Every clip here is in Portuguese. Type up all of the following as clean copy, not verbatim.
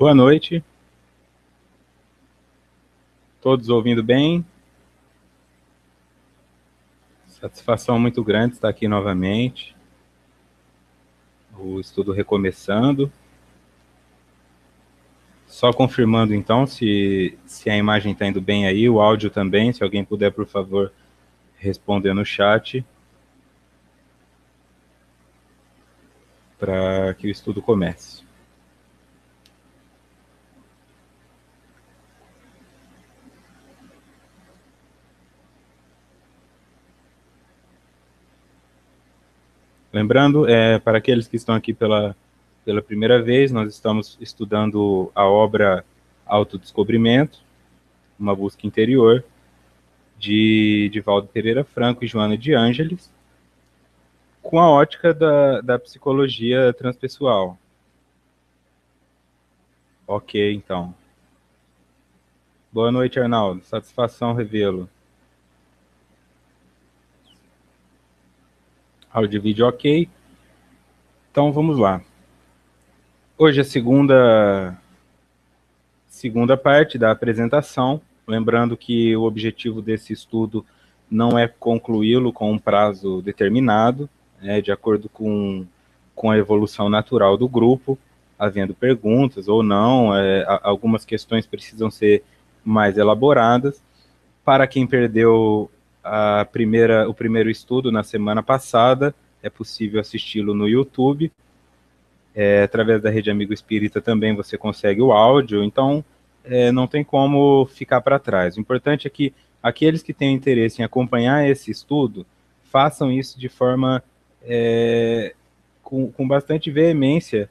Boa noite. Todos ouvindo bem? Satisfação muito grande estar aqui novamente. O estudo recomeçando. Só confirmando então se a imagem está indo bem aí, o áudio também. Se alguém puder, por favor, responder no chat para que o estudo comece. Lembrando, para aqueles que estão aqui pela primeira vez, nós estamos estudando a obra Autodescobrimento, uma busca interior, de Divaldo Pereira Franco e Joana de Ângeles, com a ótica da psicologia transpessoal. Ok, então. Boa noite, Arnaldo. Satisfação revê-lo. Áudio e vídeo ok. Então, vamos lá. Hoje é a segunda parte da apresentação. Lembrando que o objetivo desse estudo não é concluí-lo com um prazo determinado, de acordo com a evolução natural do grupo, havendo perguntas ou não, algumas questões precisam ser mais elaboradas. Para quem perdeu o primeiro estudo na semana passada, é possível assisti-lo no YouTube. Através da Rede Amigo Espírita também você consegue o áudio, então não tem como ficar para trás. O importante é que aqueles que têm interesse em acompanhar esse estudo façam isso de forma com bastante veemência,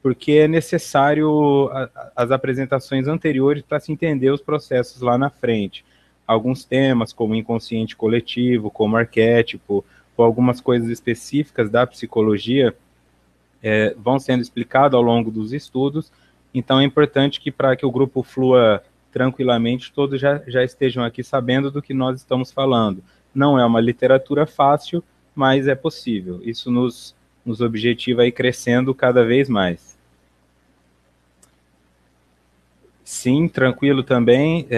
porque é necessário as apresentações anteriores para se entender os processos lá na frente. Alguns temas, como inconsciente coletivo, como arquétipo, ou algumas coisas específicas da psicologia, vão sendo explicados ao longo dos estudos. Então é importante que, para que o grupo flua tranquilamente, todos já estejam aqui sabendo do que nós estamos falando. Não é uma literatura fácil, mas é possível. Isso nos objetiva a ir crescendo cada vez mais. Sim, tranquilo também.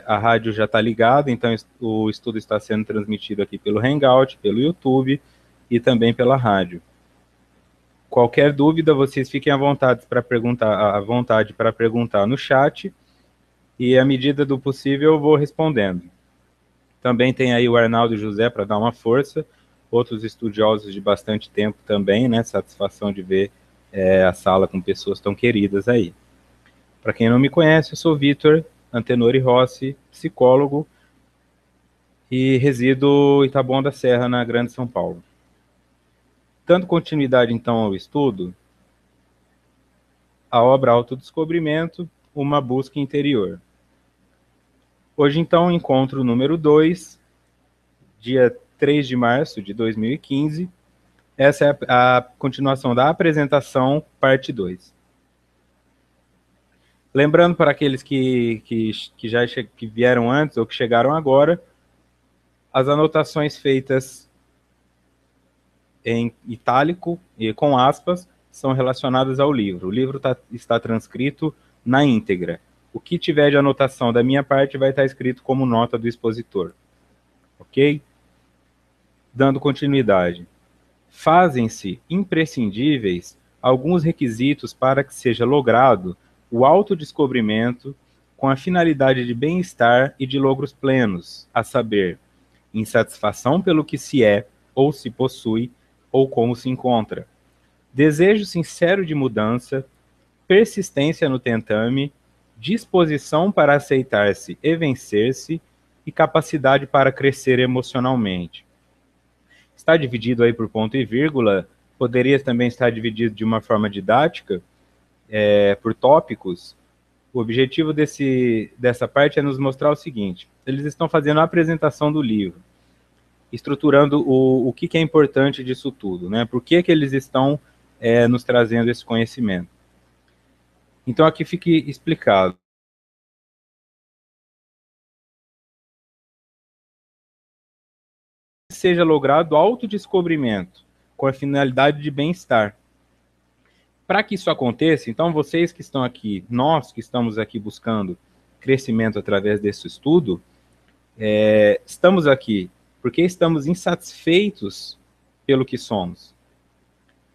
A rádio já está ligada, então o estudo está sendo transmitido aqui pelo Hangout, pelo YouTube e também pela rádio. Qualquer dúvida, vocês fiquem à vontade para perguntar no chat, e à medida do possível eu vou respondendo. Também tem aí o Arnaldo e o José para dar uma força, outros estudiosos de bastante tempo também, né? Satisfação de ver a sala com pessoas tão queridas aí. Para quem não me conhece, eu sou Vitor Antenori Rossi, psicólogo, e resido em Taboão da Serra, na Grande São Paulo. Dando continuidade, então, ao estudo, a obra Autodescobrimento, uma busca interior. Hoje, então, encontro número 2, dia 3 de março de 2015. Essa é a continuação da apresentação, parte 2. Lembrando para aqueles que vieram antes ou que chegaram agora, as anotações feitas em itálico e com aspas são relacionadas ao livro. O livro está transcrito na íntegra. O que tiver de anotação da minha parte vai estar escrito como nota do expositor. Ok? Dando continuidade. Fazem-se imprescindíveis alguns requisitos para que seja logrado o autodescobrimento com a finalidade de bem-estar e de logros plenos, a saber, insatisfação pelo que se é ou se possui ou como se encontra, desejo sincero de mudança, persistência no tentame, disposição para aceitar-se e vencer-se e capacidade para crescer emocionalmente. Está dividido aí por ponto e vírgula, poderia também estar dividido de uma forma didática, por tópicos. O objetivo dessa parte é nos mostrar o seguinte: eles estão fazendo a apresentação do livro, estruturando o que é importante disso tudo, né? Por que eles estão nos trazendo esse conhecimento. Então aqui fica explicado. Seja logrado autodescobrimento com a finalidade de bem-estar. Para que isso aconteça, então vocês que estão aqui, nós que estamos aqui buscando crescimento através desse estudo, estamos aqui porque estamos insatisfeitos pelo que somos,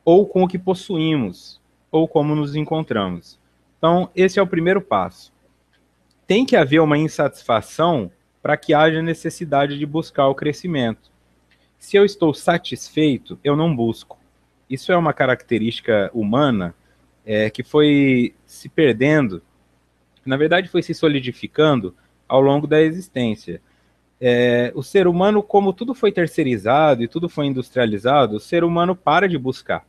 ou com o que possuímos, ou como nos encontramos. Então, esse é o primeiro passo. Tem que haver uma insatisfação para que haja necessidade de buscar o crescimento. Se eu estou satisfeito, eu não busco. Isso é uma característica humana que foi se perdendo, na verdade foi se solidificando ao longo da existência. O ser humano, como tudo foi terceirizado e tudo foi industrializado, o ser humano para de buscar.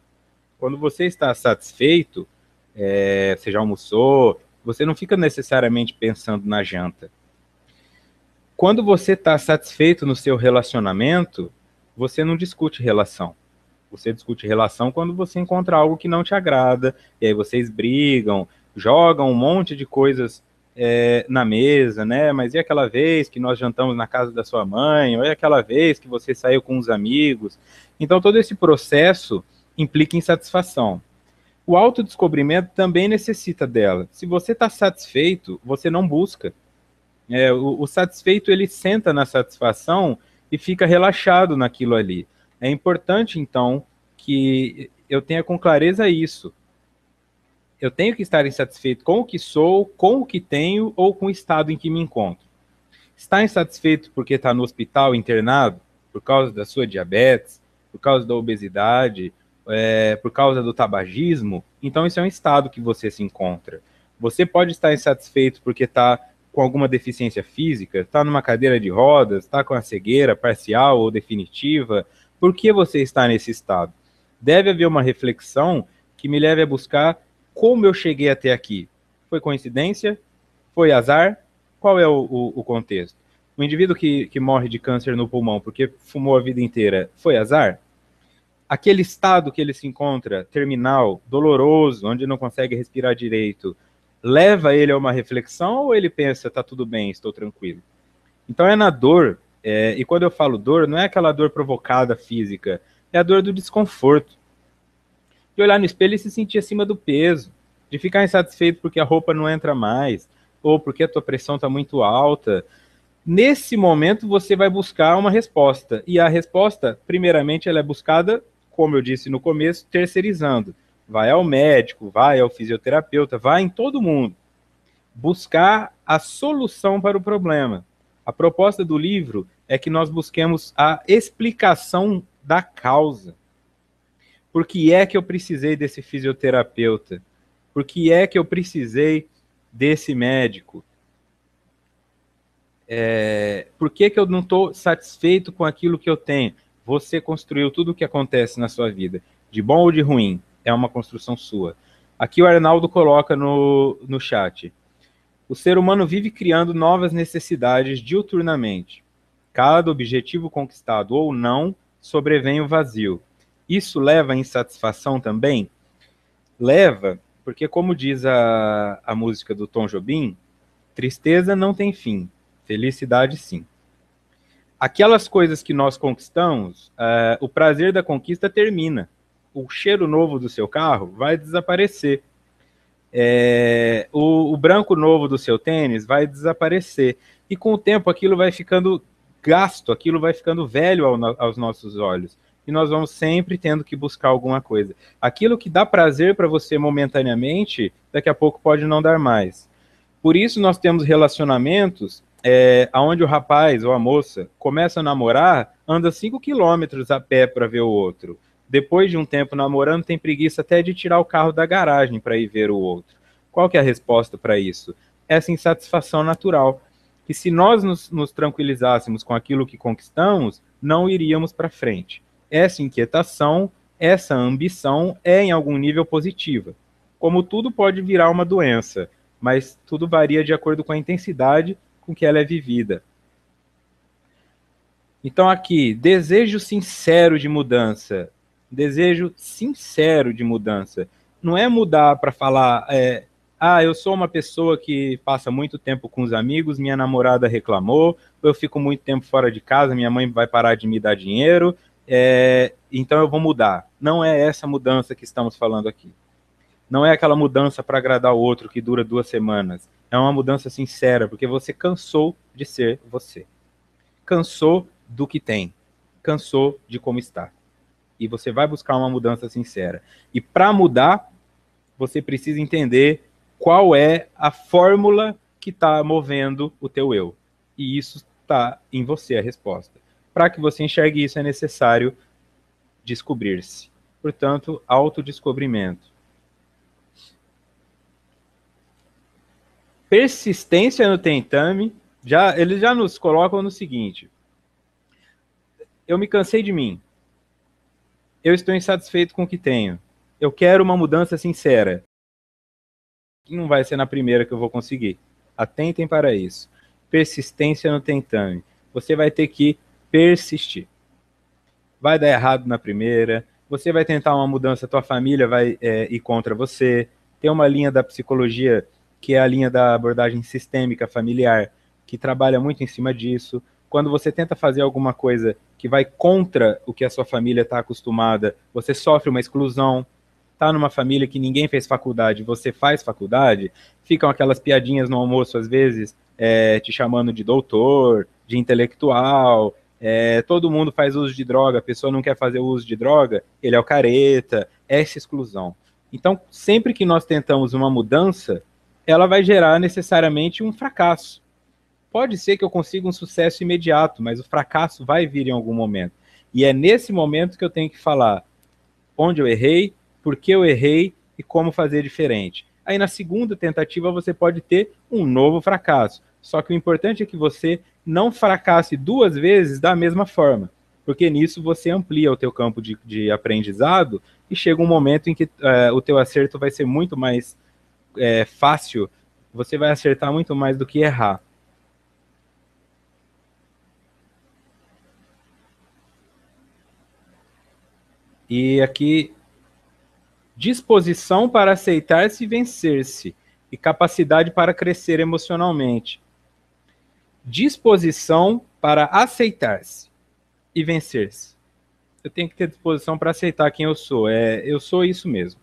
Quando você está satisfeito, você já almoçou, você não fica necessariamente pensando na janta. Quando você está satisfeito no seu relacionamento, você não discute relação. Você discute relação quando você encontra algo que não te agrada, e aí vocês brigam, jogam um monte de coisas na mesa, né? Mas e aquela vez que nós jantamos na casa da sua mãe? Ou é aquela vez que você saiu com os amigos? Então, todo esse processo implica insatisfação. O autodescobrimento também necessita dela. Se você está satisfeito, você não busca. O satisfeito, ele senta na satisfação e fica relaxado naquilo ali. É importante, então, que eu tenha com clareza isso. Eu tenho que estar insatisfeito com o que sou, com o que tenho ou com o estado em que me encontro. Está insatisfeito porque está no hospital internado por causa da sua diabetes, por causa da obesidade, por causa do tabagismo? Então isso é um estado que você se encontra. Você pode estar insatisfeito porque está com alguma deficiência física, está numa cadeira de rodas, está com a cegueira parcial ou definitiva. Por que você está nesse estado? Deve haver uma reflexão que me leve a buscar como eu cheguei até aqui. Foi coincidência? Foi azar? Qual é o contexto? O indivíduo que morre de câncer no pulmão porque fumou a vida inteira, foi azar? Aquele estado que ele se encontra, terminal, doloroso, onde não consegue respirar direito, leva ele a uma reflexão ou ele pensa, tá tudo bem, estou tranquilo? Então é na dor, e quando eu falo dor, não é aquela dor provocada física, é a dor do desconforto. De olhar no espelho e se sentir acima do peso, de ficar insatisfeito porque a roupa não entra mais, ou porque a tua pressão está muito alta. Nesse momento você vai buscar uma resposta, e a resposta, primeiramente, ela é buscada, como eu disse no começo, terceirizando. Vai ao médico, vai ao fisioterapeuta, vai em todo mundo. Buscar a solução para o problema. A proposta do livro é que nós busquemos a explicação da causa. Por que é que eu precisei desse fisioterapeuta? Por que é que eu precisei desse médico? Por que eu não estou satisfeito com aquilo que eu tenho? Você construiu tudo o que acontece na sua vida, de bom ou de ruim, é uma construção sua. Aqui o Arnaldo coloca no chat. O ser humano vive criando novas necessidades diuturnamente. Cada objetivo conquistado ou não, sobrevém o vazio. Isso leva à insatisfação também? Leva, porque como diz a música do Tom Jobim, tristeza não tem fim, felicidade sim. Aquelas coisas que nós conquistamos, o prazer da conquista termina. O cheiro novo do seu carro vai desaparecer. O branco novo do seu tênis vai desaparecer. E com o tempo aquilo vai ficando gasto, aquilo vai ficando velho aos nossos olhos. E nós vamos sempre tendo que buscar alguma coisa. Aquilo que dá prazer para você momentaneamente, daqui a pouco pode não dar mais. Por isso nós temos relacionamentos onde o rapaz ou a moça começa a namorar, anda 5 quilômetros a pé para ver o outro. Depois de um tempo namorando, tem preguiça até de tirar o carro da garagem para ir ver o outro. Qual que é a resposta para isso? Essa insatisfação natural. Que se nós nos tranquilizássemos com aquilo que conquistamos, não iríamos para frente. Essa inquietação, essa ambição é em algum nível positiva. Como tudo pode virar uma doença, mas tudo varia de acordo com a intensidade com que ela é vivida. Então aqui, desejo sincero de mudança. Desejo sincero de mudança. Não é mudar para falar, eu sou uma pessoa que passa muito tempo com os amigos, minha namorada reclamou, eu fico muito tempo fora de casa, minha mãe vai parar de me dar dinheiro, então eu vou mudar. Não é essa mudança que estamos falando aqui. Não é aquela mudança para agradar o outro que dura 2 semanas. É uma mudança sincera, porque você cansou de ser você. Cansou do que tem. Cansou de como está. E você vai buscar uma mudança sincera. E para mudar, você precisa entender qual é a fórmula que está movendo o teu eu. E isso está em você, a resposta. Para que você enxergue isso, é necessário descobrir-se. Portanto, autodescobrimento. Persistência no tentame, eles já nos colocam no seguinte: eu me cansei de mim. Eu estou insatisfeito com o que tenho. Eu quero uma mudança sincera. Que não vai ser na primeira que eu vou conseguir. Atentem para isso. Persistência no tentame. Você vai ter que persistir. Vai dar errado na primeira. Você vai tentar uma mudança, tua família vai ir contra você. Tem uma linha da psicologia, que é a linha da abordagem sistêmica familiar, que trabalha muito em cima disso. Quando você tenta fazer alguma coisa que vai contra o que a sua família está acostumada, você sofre uma exclusão. Tá numa família que ninguém fez faculdade, você faz faculdade, ficam aquelas piadinhas no almoço, às vezes, te chamando de doutor, de intelectual, todo mundo faz uso de droga, a pessoa não quer fazer uso de droga, ele é o careta, essa exclusão. Então, sempre que nós tentamos uma mudança, ela vai gerar necessariamente um fracasso. Pode ser que eu consiga um sucesso imediato, mas o fracasso vai vir em algum momento. E é nesse momento que eu tenho que falar onde eu errei, por que eu errei e como fazer diferente. Aí na segunda tentativa você pode ter um novo fracasso. Só que o importante é que você não fracasse 2 vezes da mesma forma, porque nisso você amplia o teu campo de aprendizado e chega um momento em que o teu acerto vai ser muito mais fácil, você vai acertar muito mais do que errar. E aqui, disposição para aceitar-se e vencer-se, e capacidade para crescer emocionalmente. Disposição para aceitar-se e vencer-se. Eu tenho que ter disposição para aceitar quem eu sou. Eu sou isso mesmo.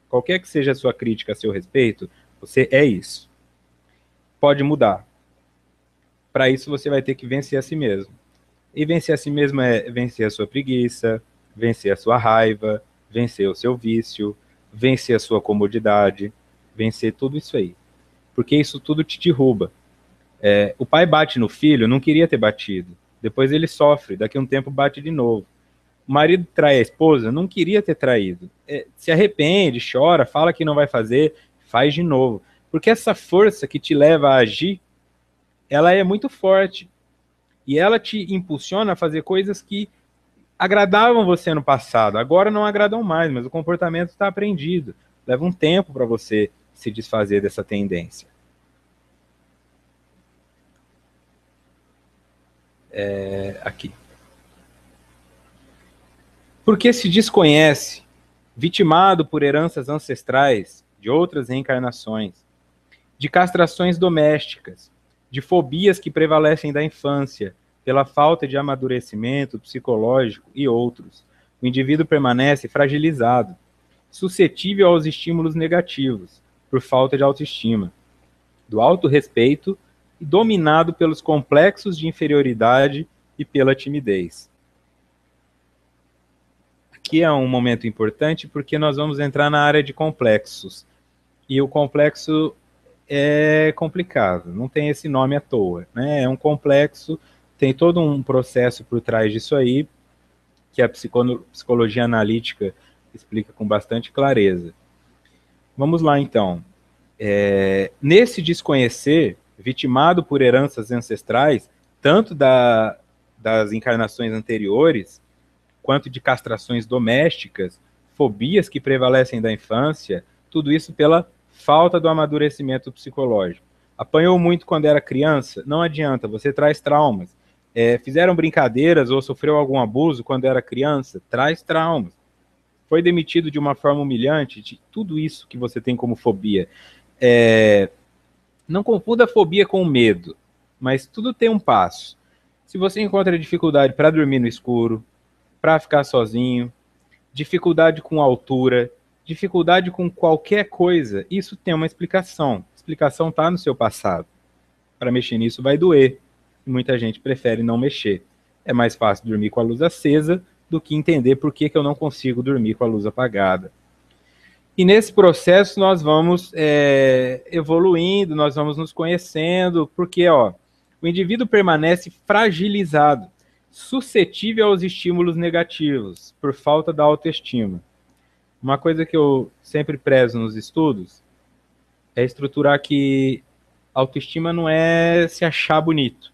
Qualquer que seja a sua crítica a seu respeito, você é isso. Pode mudar. Para isso você vai ter que vencer a si mesmo. E vencer a si mesmo é vencer a sua preguiça, vencer a sua raiva, vencer o seu vício, vencer a sua comodidade, vencer tudo isso aí. Porque isso tudo te derruba. O pai bate no filho, não queria ter batido. Depois ele sofre, daqui a um tempo bate de novo. O marido trai a esposa, não queria ter traído. Se arrepende, chora, fala que não vai fazer, faz de novo. Porque essa força que te leva a agir, ela é muito forte. E ela te impulsiona a fazer coisas que agradavam você no passado. Agora não agradam mais, mas o comportamento está aprendido. Leva um tempo para você se desfazer dessa tendência. Aqui. Porque se desconhece, vitimado por heranças ancestrais de outras reencarnações, de castrações domésticas, de fobias que prevalecem da infância, pela falta de amadurecimento psicológico e outros, o indivíduo permanece fragilizado, suscetível aos estímulos negativos, por falta de autoestima, do autorrespeito e dominado pelos complexos de inferioridade e pela timidez. Aqui é um momento importante porque nós vamos entrar na área de complexos. E o complexo é complicado, não tem esse nome à toa, né? É um complexo, tem todo um processo por trás disso aí, que a psicologia analítica explica com bastante clareza. Vamos lá, então. Nesse desconhecer, vitimado por heranças ancestrais, tanto das encarnações anteriores, quanto de castrações domésticas, fobias que prevalecem da infância, tudo isso pela falta do amadurecimento psicológico. Apanhou muito quando era criança? Não adianta, você traz traumas. Fizeram brincadeiras ou sofreu algum abuso quando era criança? Traz traumas. Foi demitido de uma forma humilhante? De tudo isso que você tem como fobia. Não confunda fobia com medo, mas tudo tem um passo. Se você encontra dificuldade para dormir no escuro, para ficar sozinho, dificuldade com altura, dificuldade com qualquer coisa, isso tem uma explicação. A explicação está no seu passado. Para mexer nisso vai doer. Muita gente prefere não mexer. É mais fácil dormir com a luz acesa do que entender por que eu não consigo dormir com a luz apagada. E nesse processo nós vamos evoluindo, nós vamos nos conhecendo, porque o indivíduo permanece fragilizado, suscetível aos estímulos negativos, por falta da autoestima. Uma coisa que eu sempre prezo nos estudos é estruturar que autoestima não é se achar bonito.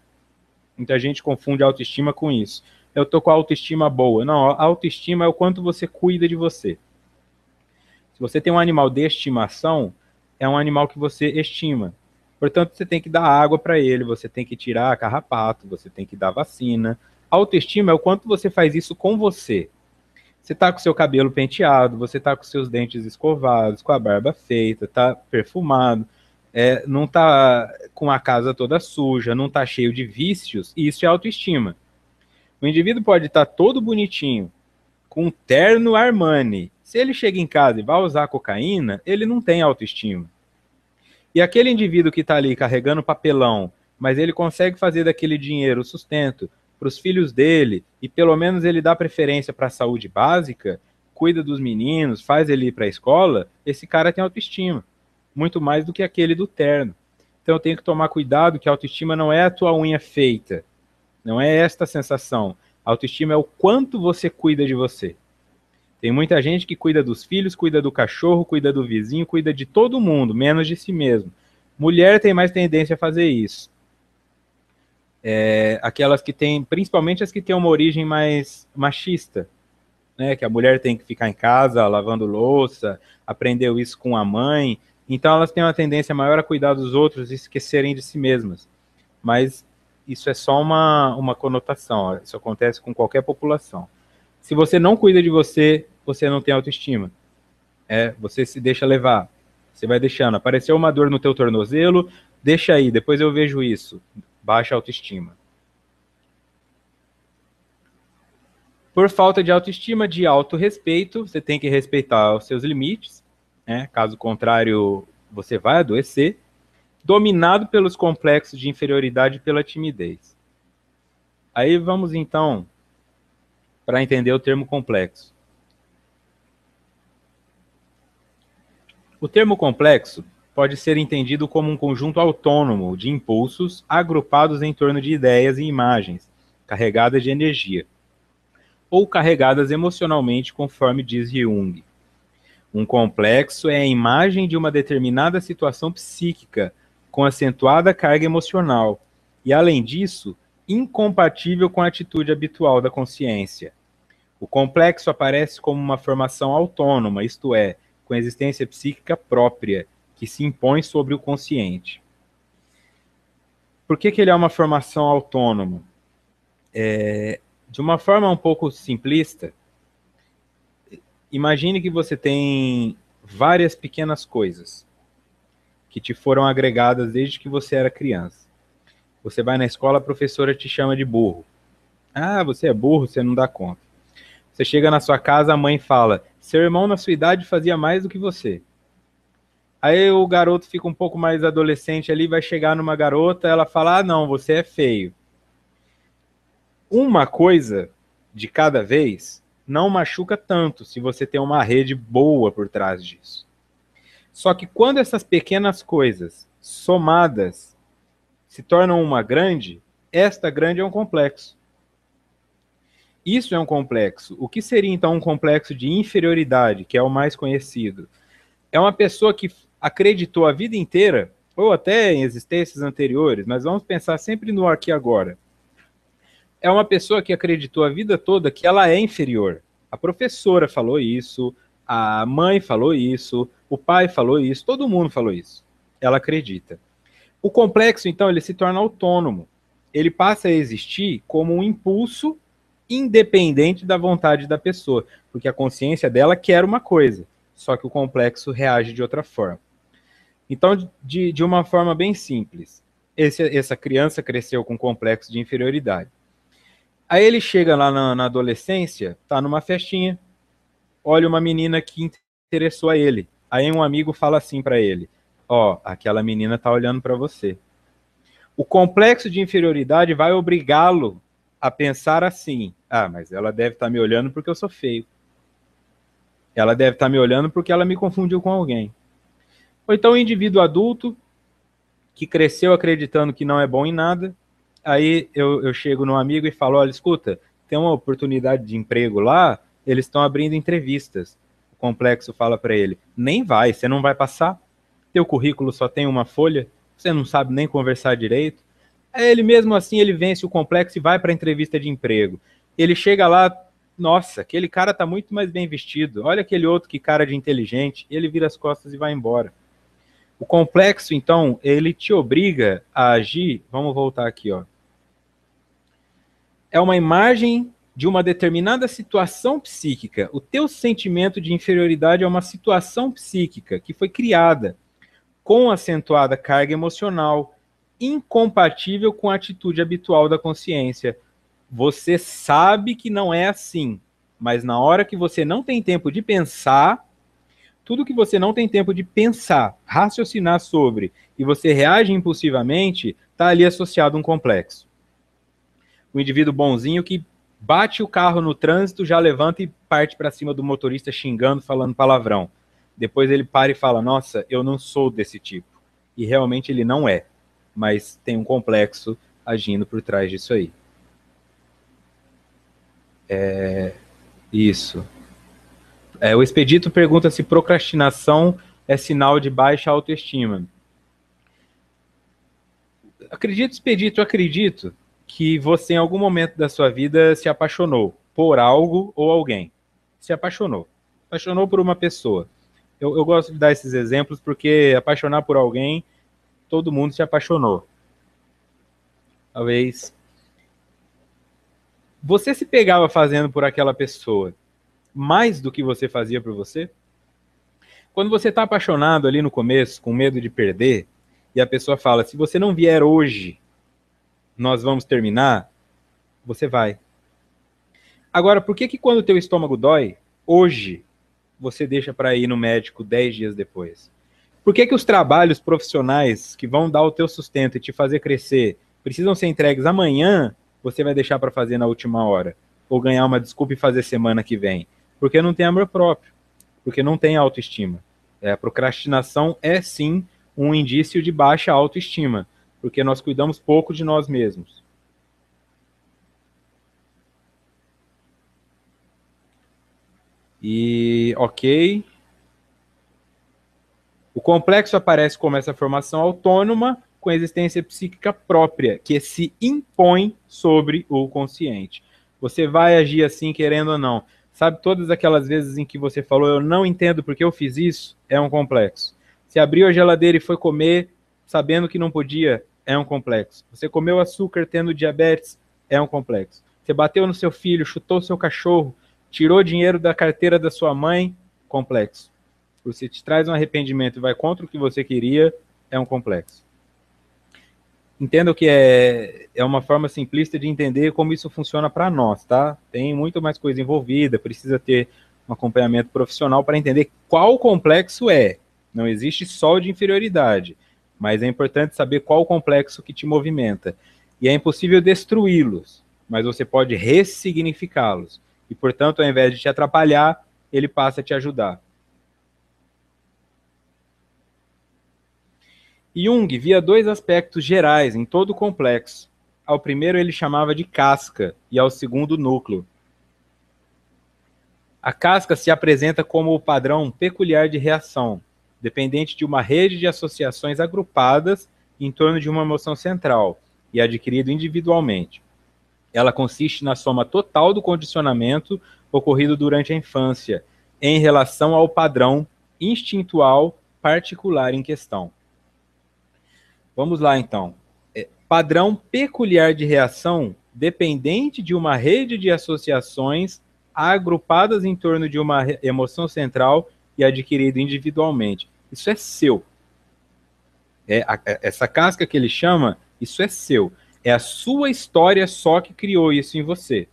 Muita gente confunde autoestima com isso. Eu tô com a autoestima boa. Não, a autoestima é o quanto você cuida de você. Se você tem um animal de estimação, é um animal que você estima. Portanto, você tem que dar água para ele, você tem que tirar carrapato, você tem que dar vacina. A autoestima é o quanto você faz isso com você. Você tá com seu cabelo penteado, você tá com seus dentes escovados, com a barba feita, tá perfumado, não tá com a casa toda suja, não tá cheio de vícios, e isso é autoestima. O indivíduo pode estar todo bonitinho, com um terno Armani. Se ele chega em casa e vai usar cocaína, ele não tem autoestima. E aquele indivíduo que está ali carregando papelão, mas ele consegue fazer daquele dinheiro o sustento para os filhos dele, e pelo menos ele dá preferência para a saúde básica, cuida dos meninos, faz ele ir para a escola, esse cara tem autoestima. Muito mais do que aquele do terno. Então eu tenho que tomar cuidado que a autoestima não é a tua unha feita. Não é esta sensação. A autoestima é o quanto você cuida de você. Tem muita gente que cuida dos filhos, cuida do cachorro, cuida do vizinho, cuida de todo mundo, menos de si mesmo. Mulher tem mais tendência a fazer isso. Aquelas que têm, principalmente as que têm uma origem mais machista, né? Que a mulher tem que ficar em casa lavando louça, aprendeu isso com a mãe. Então elas têm uma tendência maior a cuidar dos outros e esquecerem de si mesmas. Mas isso é só uma conotação, isso acontece com qualquer população. Se você não cuida de você, você não tem autoestima. Você se deixa levar. Você vai deixando. Apareceu uma dor no teu tornozelo, deixa aí, depois eu vejo isso. Baixa autoestima. Por falta de autoestima, de autorrespeito, você tem que respeitar os seus limites, né? Caso contrário, você vai adoecer. Dominado pelos complexos de inferioridade e pela timidez. Aí vamos então para entender o termo complexo. O termo complexo pode ser entendido como um conjunto autônomo de impulsos agrupados em torno de ideias e imagens, carregadas de energia, ou carregadas emocionalmente, conforme diz Jung. Um complexo é a imagem de uma determinada situação psíquica, com acentuada carga emocional, e, além disso, incompatível com a atitude habitual da consciência. O complexo aparece como uma formação autônoma, isto é, com existência psíquica própria, que se impõe sobre o consciente. Por que ele é uma formação autônoma? De uma forma um pouco simplista, imagine que você tem várias pequenas coisas que te foram agregadas desde que você era criança. Você vai na escola, a professora te chama de burro. Ah, você é burro, você não dá conta. Você chega na sua casa, a mãe fala, seu irmão na sua idade fazia mais do que você. Aí o garoto fica um pouco mais adolescente ali, vai chegar numa garota, ela fala, ah não, você é feio. Uma coisa de cada vez não machuca tanto se você tem uma rede boa por trás disso. Só que quando essas pequenas coisas somadas se tornam uma grande, esta grande é um complexo. Isso é um complexo. O que seria então um complexo de inferioridade, que é o mais conhecido? É uma pessoa que acreditou a vida inteira, ou até em existências anteriores, mas vamos pensar sempre no aqui e agora. É uma pessoa que acreditou a vida toda que ela é inferior. A professora falou isso, a mãe falou isso, o pai falou isso, todo mundo falou isso. Ela acredita. O complexo, então, ele se torna autônomo. Ele passa a existir como um impulso independente da vontade da pessoa, porque a consciência dela quer uma coisa, só que o complexo reage de outra forma. Então, de uma forma bem simples, essa criança cresceu com complexo de inferioridade. Aí ele chega lá na adolescência, tá numa festinha, olha uma menina que interessou a ele. Aí um amigo fala assim para ele: ó, aquela menina tá olhando para você. O complexo de inferioridade vai obrigá-lo a pensar assim: ah, mas ela deve estar me olhando porque eu sou feio. Ela deve estar me olhando porque ela me confundiu com alguém. Ou então o indivíduo adulto que cresceu acreditando que não é bom em nada, aí eu chego num amigo e falo: olha, escuta, tem uma oportunidade de emprego lá, eles estão abrindo entrevistas. O complexo fala para ele: nem vai, você não vai passar. Teu currículo só tem uma folha, você não sabe nem conversar direito. Aí ele mesmo assim, ele vence o complexo e vai para a entrevista de emprego. Ele chega lá, nossa, aquele cara tá muito mais bem vestido, olha aquele outro que cara de inteligente, ele vira as costas e vai embora. O complexo, então, ele te obriga a agir, vamos voltar aqui, ó. É uma imagem de uma determinada situação psíquica. O teu sentimento de inferioridade é uma situação psíquica que foi criada com acentuada carga emocional, incompatível com a atitude habitual da consciência. Você sabe que não é assim, mas na hora que você não tem tempo de pensar, tudo que você não tem tempo de pensar, raciocinar sobre, e você reage impulsivamente, está ali associado a um complexo. O indivíduo bonzinho que bate o carro no trânsito, já levanta e parte para cima do motorista xingando, falando palavrão. Depois ele para e fala: nossa, eu não sou desse tipo. E realmente ele não é, mas tem um complexo agindo por trás disso aí. Isso. O Expedito pergunta se procrastinação é sinal de baixa autoestima. Acredito, Expedito, eu acredito que você em algum momento da sua vida se apaixonou por algo ou alguém. Se apaixonou. Apaixonou por uma pessoa. Eu gosto de dar esses exemplos porque apaixonar por alguém, todo mundo se apaixonou. Talvez você se pegava fazendo por aquela pessoa mais do que você fazia por você? Quando você está apaixonado ali no começo, com medo de perder, e a pessoa fala: se você não vier hoje, nós vamos terminar, você vai. Agora, por que quando o teu estômago dói, hoje, você deixa para ir no médico 10 dias depois? Por que os trabalhos profissionais que vão dar o teu sustento e te fazer crescer precisam ser entregues amanhã, você vai deixar para fazer na última hora? Ou ganhar uma desculpa e fazer semana que vem? Porque não tem amor próprio, porque não tem autoestima. A procrastinação é sim um indício de baixa autoestima, porque nós cuidamos pouco de nós mesmos. E, ok. O complexo aparece como essa formação autônoma com existência psíquica própria, que se impõe sobre o consciente. Você vai agir assim, querendo ou não. Sabe, todas aquelas vezes em que você falou: eu não entendo porque eu fiz isso, é um complexo. Você abriu a geladeira e foi comer sabendo que não podia, é um complexo. Você comeu açúcar tendo diabetes, é um complexo. Você bateu no seu filho, chutou seu cachorro, tirou dinheiro da carteira da sua mãe, complexo. Você te traz um arrependimento e vai contra o que você queria, é um complexo. Entendo que é uma forma simplista de entender como isso funciona para nós, tá? Tem muito mais coisa envolvida, precisa ter um acompanhamento profissional para entender qual complexo é. Não existe só o de inferioridade, mas é importante saber qual complexo que te movimenta. E é impossível destruí-los, mas você pode ressignificá-los. E, portanto, ao invés de te atrapalhar, ele passa a te ajudar. Jung via dois aspectos gerais em todo o complexo. Ao primeiro ele chamava de casca e ao segundo núcleo. A casca se apresenta como o padrão peculiar de reação, dependente de uma rede de associações agrupadas em torno de uma emoção central e adquirido individualmente. Ela consiste na soma total do condicionamento ocorrido durante a infância, em relação ao padrão instintual particular em questão. Vamos lá, então. Padrão peculiar de reação dependente de uma rede de associações agrupadas em torno de uma emoção central e adquirido individualmente. Isso é seu. Essa casca que ele chama, isso é seu. É a sua história só que criou isso em você.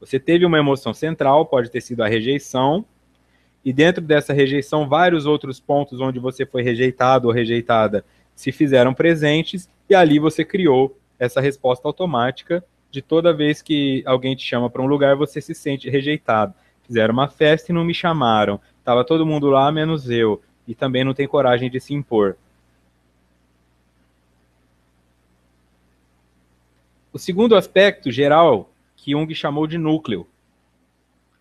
Você teve uma emoção central, pode ter sido a rejeição, e dentro dessa rejeição, vários outros pontos onde você foi rejeitado ou rejeitada se fizeram presentes, e ali você criou essa resposta automática de toda vez que alguém te chama para um lugar, você se sente rejeitado. Fizeram uma festa e não me chamaram, estava todo mundo lá, menos eu, e também não tem coragem de se impor. O segundo aspecto geral, que Jung chamou de núcleo.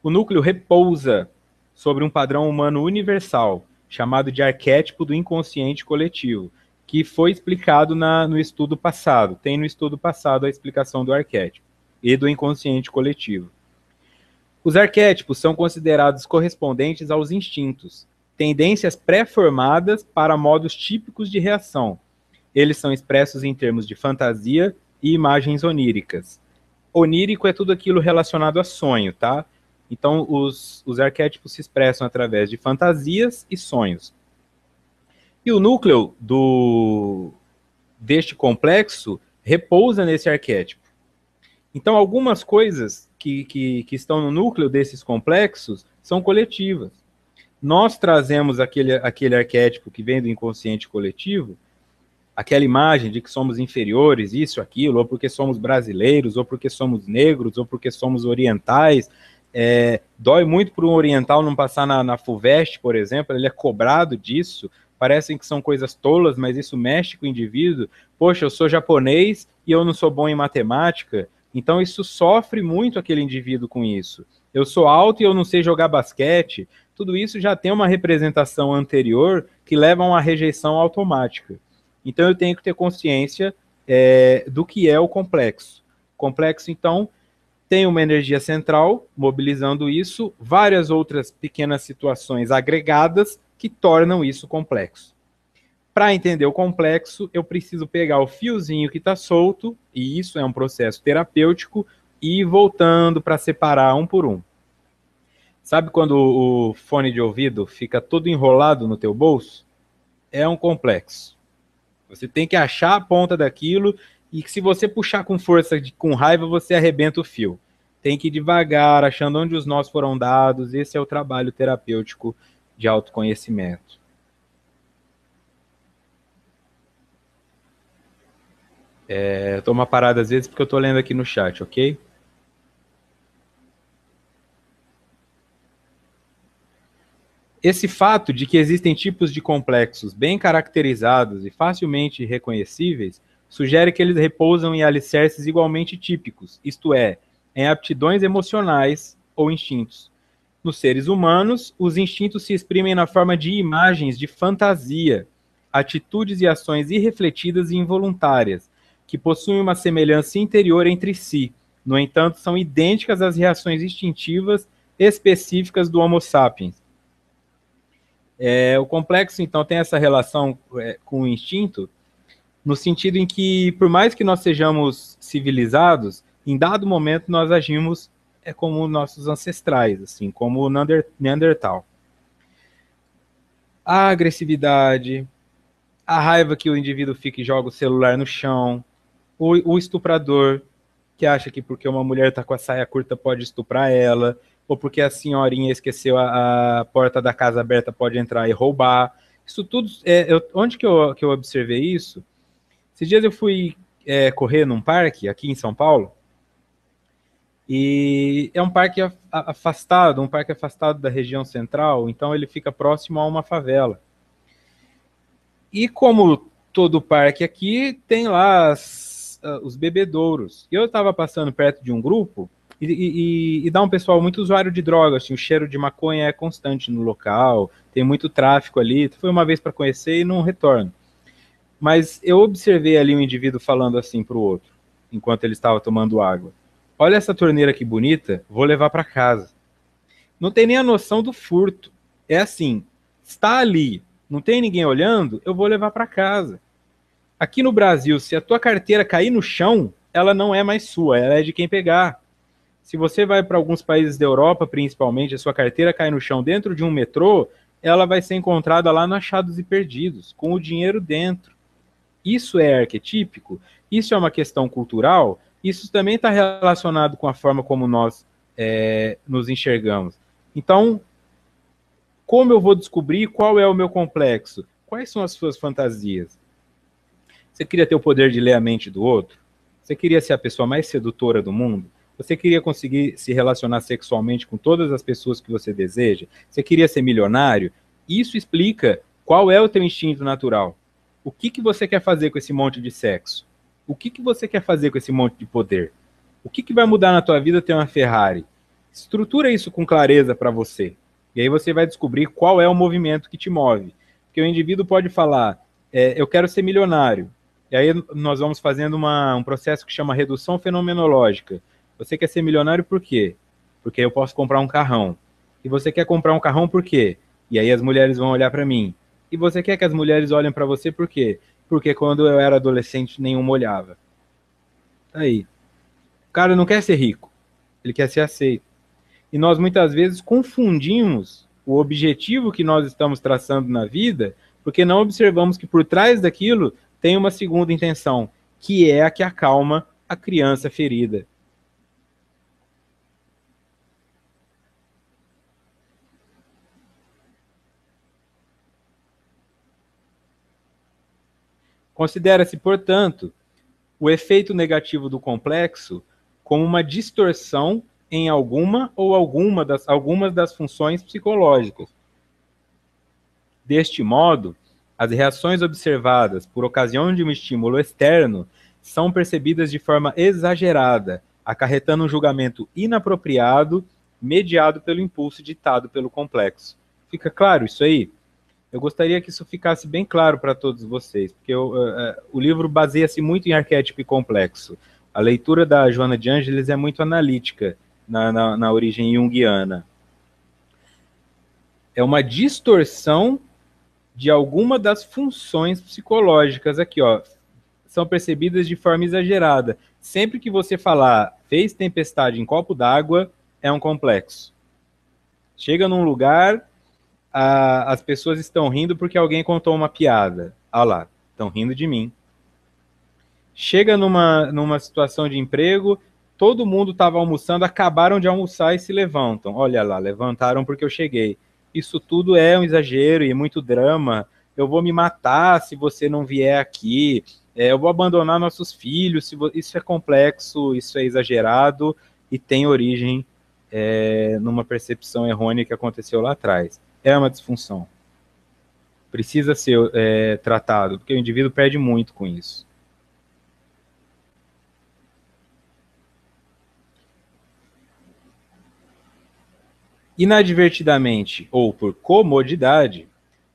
O núcleo repousa sobre um padrão humano universal, chamado de arquétipo do inconsciente coletivo, que foi explicado no estudo passado. Tem no estudo passado a explicação do arquétipo e do inconsciente coletivo. Os arquétipos são considerados correspondentes aos instintos, tendências pré-formadas para modos típicos de reação. Eles são expressos em termos de fantasia e imagens oníricas. Onírico é tudo aquilo relacionado a sonho, tá? Então, os arquétipos se expressam através de fantasias e sonhos. E o núcleo deste complexo repousa nesse arquétipo. Então, algumas coisas que estão no núcleo desses complexos são coletivas. Nós trazemos aquele arquétipo que vem do inconsciente coletivo, aquela imagem de que somos inferiores, isso, aquilo, ou porque somos brasileiros, ou porque somos negros, ou porque somos orientais. Dói muito para um oriental não passar na FUVEST, por exemplo, ele é cobrado disso, parecem que são coisas tolas, mas isso mexe com o indivíduo. Poxa, eu sou japonês e eu não sou bom em matemática, então isso sofre muito aquele indivíduo com isso. Eu sou alto e eu não sei jogar basquete, tudo isso já tem uma representação anterior que leva a uma rejeição automática. Então eu tenho que ter consciência do que é o complexo. O complexo, então, tem uma energia central mobilizando isso, várias outras pequenas situações agregadas que tornam isso complexo. Para entender o complexo, eu preciso pegar o fiozinho que está solto, e isso é um processo terapêutico, e ir voltando para separar um por um. Sabe quando o fone de ouvido fica todo enrolado no teu bolso? É um complexo. Você tem que achar a ponta daquilo, e se você puxar com força, com raiva, você arrebenta o fio. Tem que ir devagar, achando onde os nós foram dados. Esse é o trabalho terapêutico de autoconhecimento. Eu dou uma parada às vezes porque eu estou lendo aqui no chat, ok? Esse fato de que existem tipos de complexos bem caracterizados e facilmente reconhecíveis sugere que eles repousam em alicerces igualmente típicos, isto é, em aptidões emocionais ou instintos. Nos seres humanos, os instintos se exprimem na forma de imagens de fantasia, atitudes e ações irrefletidas e involuntárias, que possuem uma semelhança interior entre si. No entanto, são idênticas às reações instintivas específicas do Homo sapiens. O complexo, então, tem essa relação com o instinto, no sentido em que, por mais que nós sejamos civilizados, em dado momento nós agimos como nossos ancestrais, assim, como o Neandertal. A agressividade, a raiva que o indivíduo fica e joga o celular no chão, o estuprador, que acha que porque uma mulher está com a saia curta pode estuprar ela, ou porque a senhorinha esqueceu a porta da casa aberta pode entrar e roubar. Isso tudo, onde que eu observei isso? Esses dias eu fui correr num parque aqui em São Paulo, e é um parque afastado da região central, então ele fica próximo a uma favela. E como todo parque aqui, tem lá os bebedouros. Eu estava passando perto de um grupo e dá um pessoal muito usuário de drogas, assim, o cheiro de maconha é constante no local, tem muito tráfico ali. Foi uma vez para conhecer e não retorno. Mas eu observei ali um indivíduo falando assim para o outro, enquanto ele estava tomando água. Olha essa torneira que bonita, vou levar para casa. Não tem nem a noção do furto. É assim, está ali, não tem ninguém olhando, eu vou levar para casa. Aqui no Brasil, se a tua carteira cair no chão, ela não é mais sua, ela é de quem pegar. Se você vai para alguns países da Europa, principalmente, a sua carteira cai no chão dentro de um metrô, ela vai ser encontrada lá no Achados e Perdidos, com o dinheiro dentro. Isso é arquetípico? Isso é uma questão cultural? Isso também está relacionado com a forma como nós nos enxergamos. Então, Como eu vou descobrir qual é o meu complexo? Quais são as suas fantasias? Você queria ter o poder de ler a mente do outro? Você queria ser a pessoa mais sedutora do mundo? Você queria conseguir se relacionar sexualmente com todas as pessoas que você deseja? Você queria ser milionário? Isso explica qual é o teu instinto natural. O que, que você quer fazer com esse monte de sexo? O que, que você quer fazer com esse monte de poder? O que, que vai mudar na tua vida ter uma Ferrari? Estrutura isso com clareza para você. E aí você vai descobrir qual é o movimento que te move. Porque o indivíduo pode falar, eu quero ser milionário. E aí nós vamos fazendo um processo que chama redução fenomenológica. Você quer ser milionário por quê? Porque eu posso comprar um carrão. E você quer comprar um carrão por quê? E aí as mulheres vão olhar para mim. E você quer que as mulheres olhem para você por quê? Porque quando eu era adolescente, nenhum olhava. Aí. O cara não quer ser rico. Ele quer ser aceito. E nós muitas vezes confundimos o objetivo que nós estamos traçando na vida, porque não observamos que por trás daquilo tem uma segunda intenção, que é a que acalma a criança ferida. Considera-se, portanto, o efeito negativo do complexo como uma distorção em algumas das funções psicológicas. Deste modo, as reações observadas por ocasião de um estímulo externo são percebidas de forma exagerada, acarretando um julgamento inapropriado, mediado pelo impulso ditado pelo complexo. Fica claro isso aí? Eu gostaria que isso ficasse bem claro para todos vocês, porque o livro baseia-se muito em arquétipo e complexo. A leitura da Joana de Ângeles é muito analítica na origem junguiana. É uma distorção de alguma das funções psicológicas aqui, ó, são percebidas de forma exagerada. Sempre que você falar fez tempestade em copo d'água, é um complexo. Chega num lugar, as pessoas estão rindo porque alguém contou uma piada. Ah lá, estão rindo de mim. Chega numa situação de emprego, todo mundo estava almoçando, acabaram de almoçar e se levantam. Olha lá, levantaram porque eu cheguei. Isso tudo é um exagero e muito drama. Eu vou me matar se você não vier aqui. Eu vou abandonar nossos filhos. Isso é complexo, isso é exagerado e tem origem numa percepção errônea que aconteceu lá atrás. É uma disfunção. Precisa ser tratado, porque o indivíduo perde muito com isso. Inadvertidamente ou por comodidade,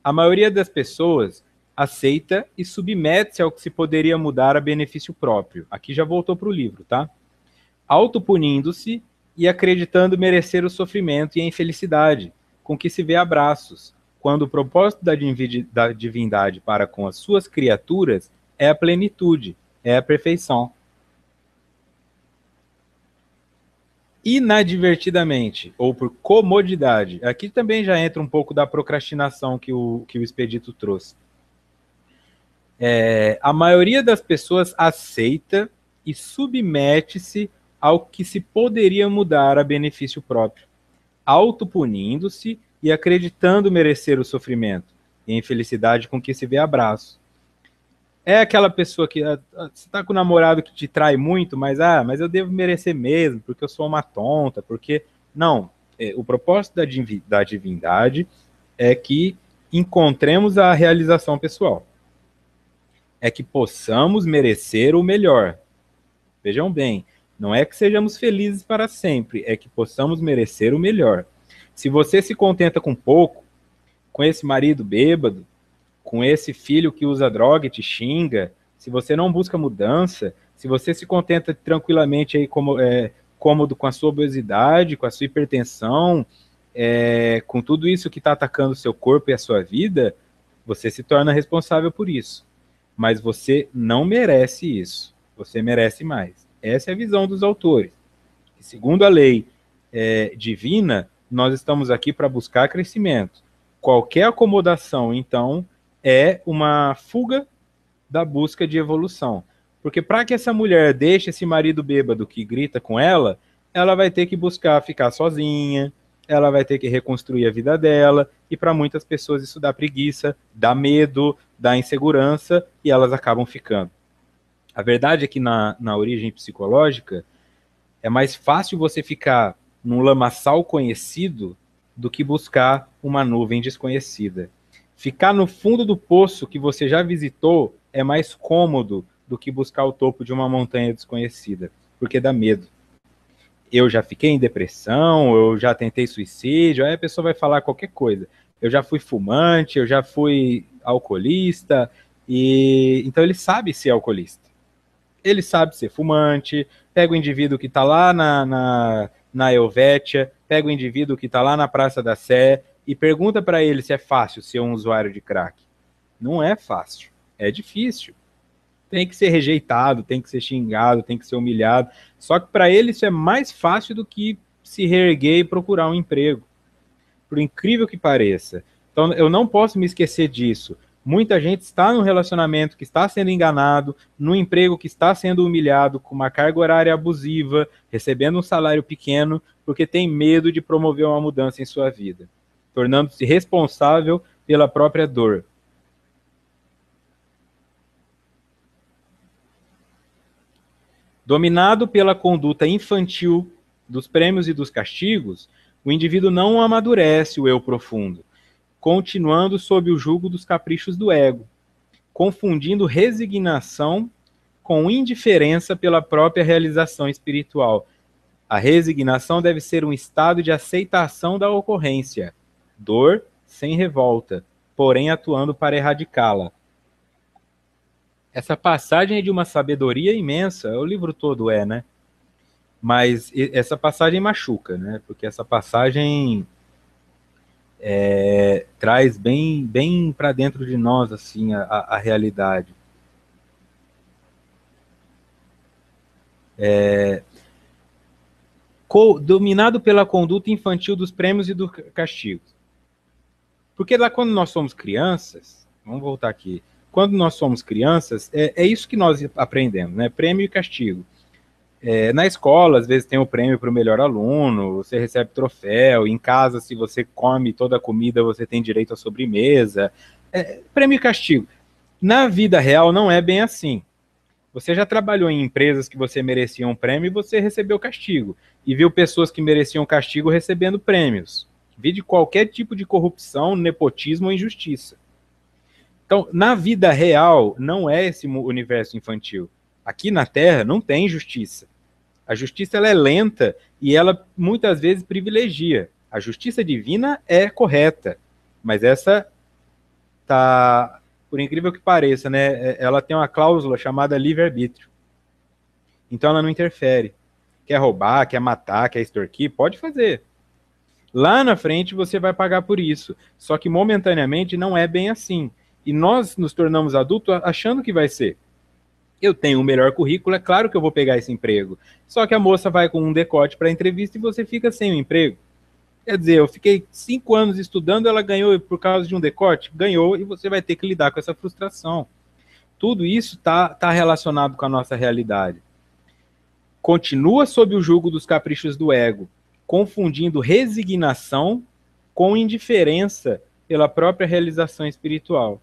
a maioria das pessoas aceita e submete-se ao que se poderia mudar a benefício próprio. Aqui já voltou para o livro, tá? Autopunindo-se e acreditando merecer o sofrimento e a infelicidade, com que se vê a braços, quando o propósito da divindade para com as suas criaturas é a plenitude, é a perfeição. Inadvertidamente ou por comodidade. Aqui também já entra um pouco da procrastinação que o Expedito trouxe. A maioria das pessoas aceita e submete-se ao que se poderia mudar a benefício próprio, autopunindo-se e acreditando merecer o sofrimento e a infelicidade com que se vê abraço. É aquela pessoa que você tá com um namorado que te trai muito, mas eu devo merecer mesmo, porque eu sou uma tonta, porque... Não, o propósito da divindade é que encontremos a realização pessoal. É que possamos merecer o melhor. Vejam bem, não é que sejamos felizes para sempre, é que possamos merecer o melhor. Se você se contenta com pouco, com esse marido bêbado, com esse filho que usa droga e te xinga, se você não busca mudança, se você se contenta tranquilamente aí cômodo com a sua obesidade, com a sua hipertensão, com tudo isso que está atacando o seu corpo e a sua vida, você se torna responsável por isso. Mas você não merece isso. Você merece mais. Essa é a visão dos autores. E segundo a lei divina, nós estamos aqui para buscar crescimento. Qualquer acomodação, então, é uma fuga da busca de evolução. Porque para que essa mulher deixe esse marido bêbado que grita com ela, ela vai ter que buscar ficar sozinha, ela vai ter que reconstruir a vida dela, e para muitas pessoas isso dá preguiça, dá medo, dá insegurança, e elas acabam ficando. A verdade é que na origem psicológica, é mais fácil você ficar num lamaçal conhecido do que buscar uma nuvem desconhecida. Ficar no fundo do poço que você já visitou é mais cômodo do que buscar o topo de uma montanha desconhecida, porque dá medo. Eu já fiquei em depressão, eu já tentei suicídio, aí a pessoa vai falar qualquer coisa. Eu já fui fumante, eu já fui alcoolista, e então ele sabe ser alcoolista. Ele sabe ser fumante, pega o indivíduo que está lá na Helvétia, pega o indivíduo que está lá na Praça da Sé e pergunta para ele se é fácil ser um usuário de crack. Não é fácil, é difícil. Tem que ser rejeitado, tem que ser xingado, tem que ser humilhado. Só que para ele isso é mais fácil do que se reerguer e procurar um emprego. Por incrível que pareça. Então eu não posso me esquecer disso. Muita gente está num relacionamento que está sendo enganado, num emprego que está sendo humilhado, com uma carga horária abusiva, recebendo um salário pequeno, porque tem medo de promover uma mudança em sua vida, tornando-se responsável pela própria dor. Dominado pela conduta infantil dos prêmios e dos castigos, o indivíduo não amadurece o eu profundo, continuando sob o jugo dos caprichos do ego, confundindo resignação com indiferença pela própria realização espiritual. A resignação deve ser um estado de aceitação da ocorrência, dor sem revolta, porém atuando para erradicá-la. Essa passagem é de uma sabedoria imensa, o livro todo é, né? Mas essa passagem machuca, né? Porque essa passagem traz bem para dentro de nós assim a realidade. Dominado pela conduta infantil dos prêmios e dos castigos. Porque lá quando nós somos crianças, vamos voltar aqui, quando nós somos crianças, é isso que nós aprendemos, né? Prêmio e castigo. Na escola, às vezes tem o prêmio para o melhor aluno, você recebe troféu, em casa, se você come toda a comida, você tem direito à sobremesa. Prêmio e castigo. Na vida real não é bem assim. Você já trabalhou em empresas que você merecia um prêmio e você recebeu castigo. E viu pessoas que mereciam castigo recebendo prêmios. Vi de qualquer tipo de corrupção, nepotismo ou injustiça. Então, na vida real, não é esse universo infantil. Aqui na Terra não tem justiça. A justiça ela é lenta e ela muitas vezes privilegia. A justiça divina é correta, mas essa tá, por incrível que pareça, né, ela tem uma cláusula chamada livre-arbítrio. Então ela não interfere. Quer roubar, quer matar, quer extorquir, pode fazer. Lá na frente você vai pagar por isso. Só que momentaneamente não é bem assim. E nós nos tornamos adultos achando que vai ser. Eu tenho um melhor currículo, é claro que eu vou pegar esse emprego. Só que a moça vai com um decote para a entrevista e você fica sem o emprego. Quer dizer, eu fiquei 5 anos estudando, ela ganhou por causa de um decote? Ganhou, e você vai ter que lidar com essa frustração. Tudo isso está relacionado com a nossa realidade. Continua sob o jugo dos caprichos do ego, confundindo resignação com indiferença pela própria realização espiritual.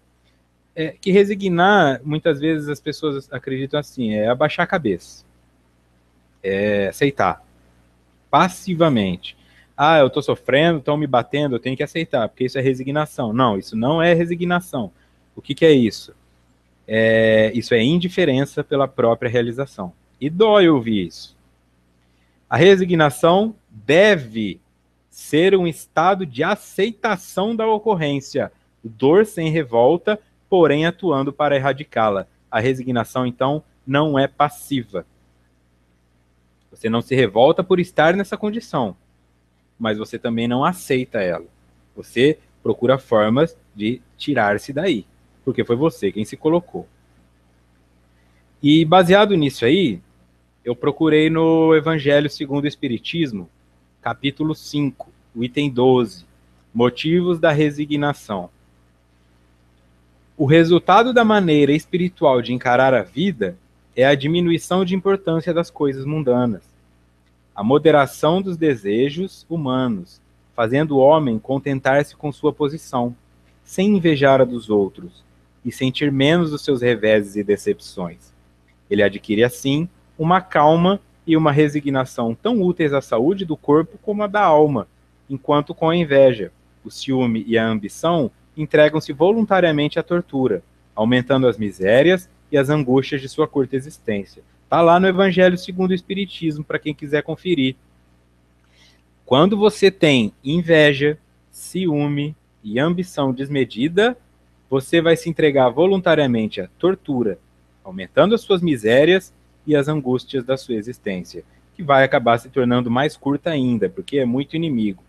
Que resignar, muitas vezes as pessoas acreditam assim, é abaixar a cabeça, é aceitar, passivamente. Ah, eu estou sofrendo, estão me batendo, eu tenho que aceitar, porque isso é resignação. Não, isso não é resignação. O que é isso? Isso é indiferença pela própria realização. E dói ouvir isso. A resignação deve ser um estado de aceitação da ocorrência, dor sem revolta, porém atuando para erradicá-la. A resignação, então, não é passiva. Você não se revolta por estar nessa condição, mas você também não aceita ela. Você procura formas de tirar-se daí, porque foi você quem se colocou. E baseado nisso aí, eu procurei no Evangelho segundo o Espiritismo, capítulo 5, o item 12, motivos da resignação. O resultado da maneira espiritual de encarar a vida é a diminuição de importância das coisas mundanas, a moderação dos desejos humanos, fazendo o homem contentar-se com sua posição, sem invejar a dos outros, e sentir menos os seus reveses e decepções. Ele adquire, assim, uma calma e uma resignação tão úteis à saúde do corpo como à da alma, enquanto com a inveja, o ciúme e a ambição entregam-se voluntariamente à tortura, aumentando as misérias e as angústias de sua curta existência. Está lá no Evangelho segundo o Espiritismo, para quem quiser conferir. Quando você tem inveja, ciúme e ambição desmedida, você vai se entregar voluntariamente à tortura, aumentando as suas misérias e as angústias da sua existência, que vai acabar se tornando mais curta ainda, porque é muito inimigo.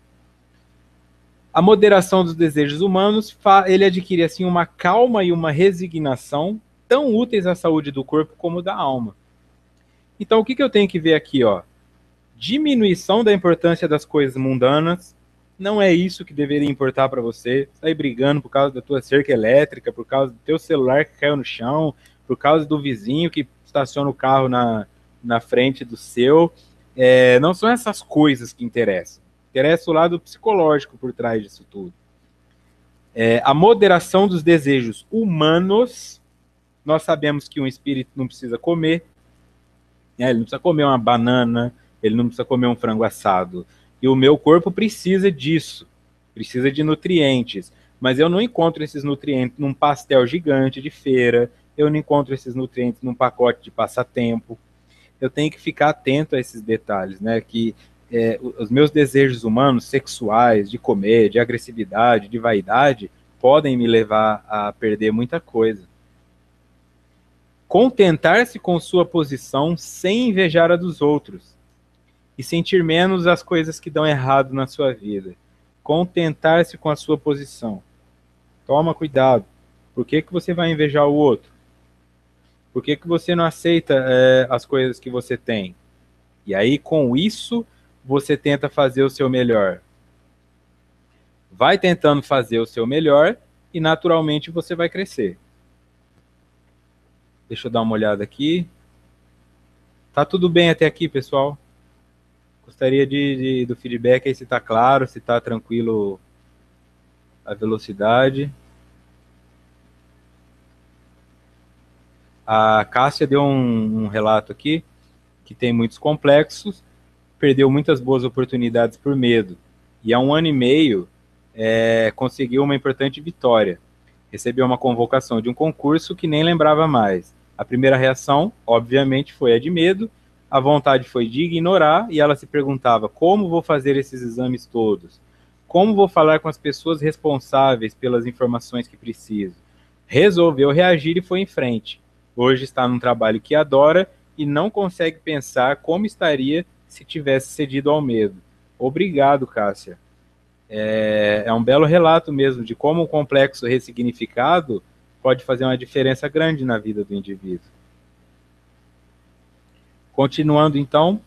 A moderação dos desejos humanos, ele adquire assim uma calma e uma resignação tão úteis à saúde do corpo como da alma. Então, o que eu tenho que ver aqui, ó? Diminuição da importância das coisas mundanas, não é isso que deveria importar para você. Sair brigando por causa da tua cerca elétrica, por causa do teu celular que caiu no chão, por causa do vizinho que estaciona o carro na frente do seu. Não são essas coisas que interessam. Interessa o lado psicológico por trás disso tudo. A moderação dos desejos humanos. Nós sabemos que um espírito não precisa comer. Ele não precisa comer uma banana, ele não precisa comer um frango assado. E o meu corpo precisa disso, precisa de nutrientes. Mas eu não encontro esses nutrientes num pastel gigante de feira, eu não encontro esses nutrientes num pacote de passatempo. Eu tenho que ficar atento a esses detalhes, né? Que os meus desejos humanos, sexuais, de comer, de agressividade, de vaidade, podem me levar a perder muita coisa. Contentar-se com sua posição sem invejar a dos outros e sentir menos as coisas que dão errado na sua vida. Contentar-se com a sua posição. Toma cuidado. Por que você vai invejar o outro? Por que você não aceita as coisas que você tem? E aí, com isso, você tenta fazer o seu melhor. Vai tentando fazer o seu melhor e, naturalmente, você vai crescer. Deixa eu dar uma olhada aqui. Tá tudo bem até aqui, pessoal? Gostaria do feedback aí, se tá claro, se tá tranquilo a velocidade. A Cássia deu um relato aqui, que tem muitos complexos, perdeu muitas boas oportunidades por medo. E há 1 ano e meio conseguiu uma importante vitória. Recebeu uma convocação de um concurso que nem lembrava mais. A primeira reação, obviamente, foi a de medo, a vontade foi de ignorar, e ela se perguntava: como vou fazer esses exames todos? Como vou falar com as pessoas responsáveis pelas informações que preciso? Resolveu reagir e foi em frente. Hoje está num trabalho que adora e não consegue pensar como estaria se tivesse cedido ao medo. Obrigado, Cássia. É um belo relato mesmo de como o complexo ressignificado pode fazer uma diferença grande na vida do indivíduo. Continuando, então.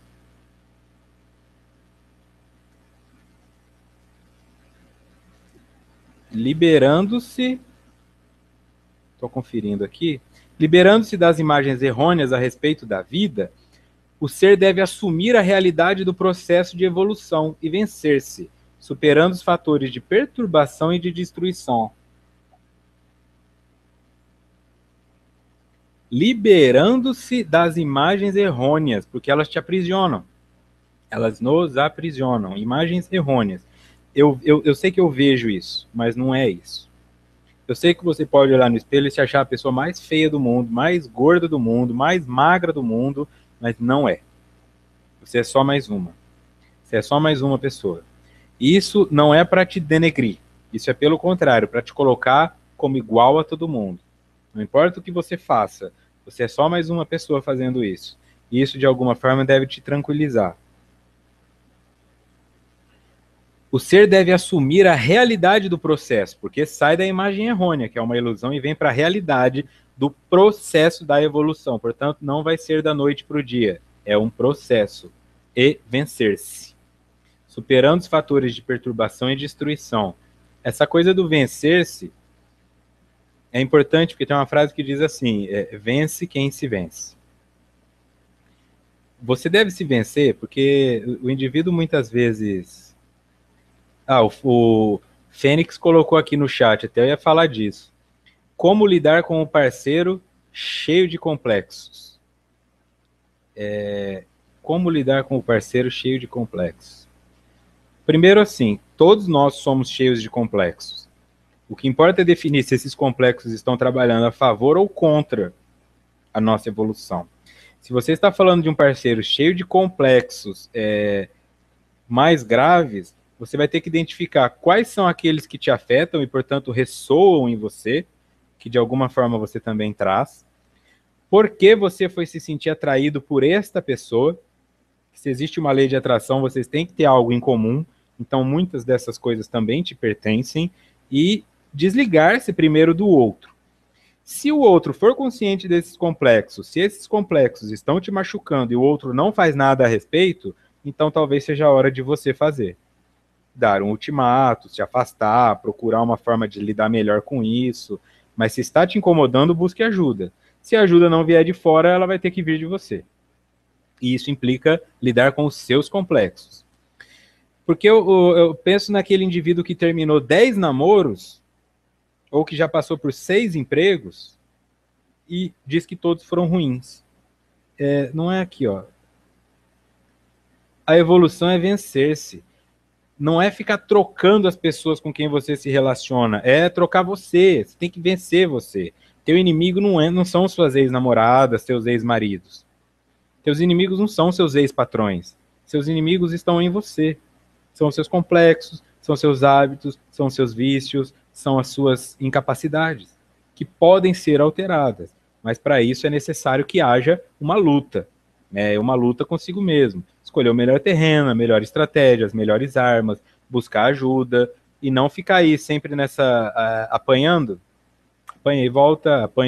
Liberando-se, estou conferindo aqui, liberando-se das imagens errôneas a respeito da vida, o ser deve assumir a realidade do processo de evolução e vencer-se, superando os fatores de perturbação e de destruição. Liberando-se das imagens errôneas, porque elas te aprisionam. Elas nos aprisionam. Imagens errôneas. Eu sei que eu vejo isso, mas não é isso. Eu sei que você pode olhar no espelho e se achar a pessoa mais feia do mundo, mais gorda do mundo, mais magra do mundo, mas não é. Você é só mais uma. Você é só mais uma pessoa. Isso não é para te denegrir. Isso é pelo contrário, para te colocar como igual a todo mundo. Não importa o que você faça, você é só mais uma pessoa fazendo isso. E isso, de alguma forma, deve te tranquilizar. O ser deve assumir a realidade do processo, porque sai da imagem errônea, que é uma ilusão, e vem para a realidade do processo da evolução. Portanto, não vai ser da noite para o dia. É um processo. E vencer-se. Superando os fatores de perturbação e destruição. Essa coisa do vencer-se é importante, porque tem uma frase que diz assim: vence quem se vence. Você deve se vencer, porque o indivíduo muitas vezes O Fênix colocou aqui no chat, até eu ia falar disso. Como lidar com o parceiro cheio de complexos? Como lidar com o parceiro cheio de complexos? Primeiro, assim, todos nós somos cheios de complexos. O que importa é definir se esses complexos estão trabalhando a favor ou contra a nossa evolução. Se você está falando de um parceiro cheio de complexos mais graves, você vai ter que identificar quais são aqueles que te afetam e, portanto, ressoam em você, que de alguma forma você também traz. Por que você foi se sentir atraído por esta pessoa? Se existe uma lei de atração, vocês têm que ter algo em comum. Então, muitas dessas coisas também te pertencem. E desligar-se primeiro do outro. Se o outro for consciente desses complexos, se esses complexos estão te machucando e o outro não faz nada a respeito, então talvez seja a hora de você fazer. Dar um ultimato, se afastar, procurar uma forma de lidar melhor com isso. Mas se está te incomodando, busque ajuda. Se a ajuda não vier de fora, ela vai ter que vir de você. E isso implica lidar com os seus complexos. Porque eu penso naquele indivíduo que terminou 10 namoros, ou que já passou por 6 empregos, e diz que todos foram ruins. Não é aqui, ó. A evolução é vencer-se. Não é ficar trocando as pessoas com quem você se relaciona, é trocar você. Você tem que vencer você. Teu inimigo não são suas ex-namoradas, seus ex-maridos. Teus inimigos não são seus ex-patrões. Seus inimigos estão em você. São os seus complexos, são seus hábitos, são os seus vícios, são as suas incapacidades, que podem ser alteradas. Mas para isso é necessário que haja uma luta. Uma luta consigo mesmo. Escolher o melhor terreno, a melhor estratégia, as melhores armas, buscar ajuda, e não ficar aí sempre nessa apanhando. Apanha e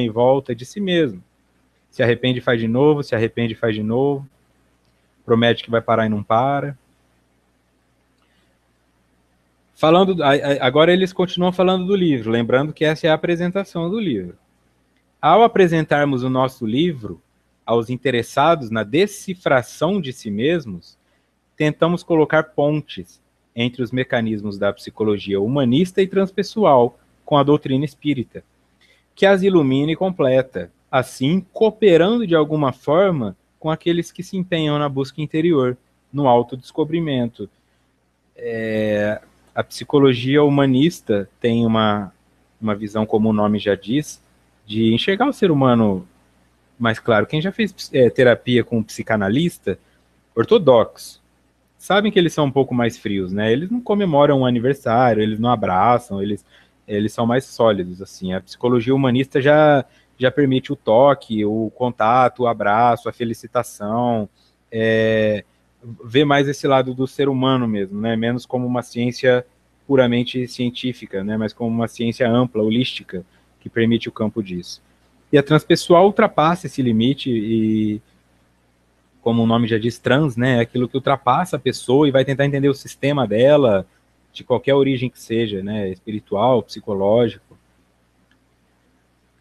volta de si mesmo. Se arrepende e faz de novo, se arrepende e faz de novo. Promete que vai parar e não para. Agora eles continuam falando do livro, lembrando que essa é a apresentação do livro. Ao apresentarmos o nosso livro aos interessados na decifração de si mesmos, tentamos colocar pontes entre os mecanismos da psicologia humanista e transpessoal com a doutrina espírita, que as ilumina e completa, assim cooperando de alguma forma com aqueles que se empenham na busca interior, no autodescobrimento. A psicologia humanista tem uma visão, como o nome já diz, de enxergar o ser humano mais claro. Quem já fez terapia com um psicanalista ortodoxo, sabem que eles são um pouco mais frios, né? Eles não comemoram um aniversário, eles não abraçam, eles são mais sólidos, assim. A psicologia humanista já permite o toque, o contato, o abraço, a felicitação, ver mais esse lado do ser humano mesmo, né? Menos como uma ciência puramente científica, né? Mas como uma ciência ampla, holística, que permite o campo disso. E a transpessoal ultrapassa esse limite e, como o nome já diz, trans, né? É aquilo que ultrapassa a pessoa e vai tentar entender o sistema dela, de qualquer origem que seja, né? Espiritual, psicológico.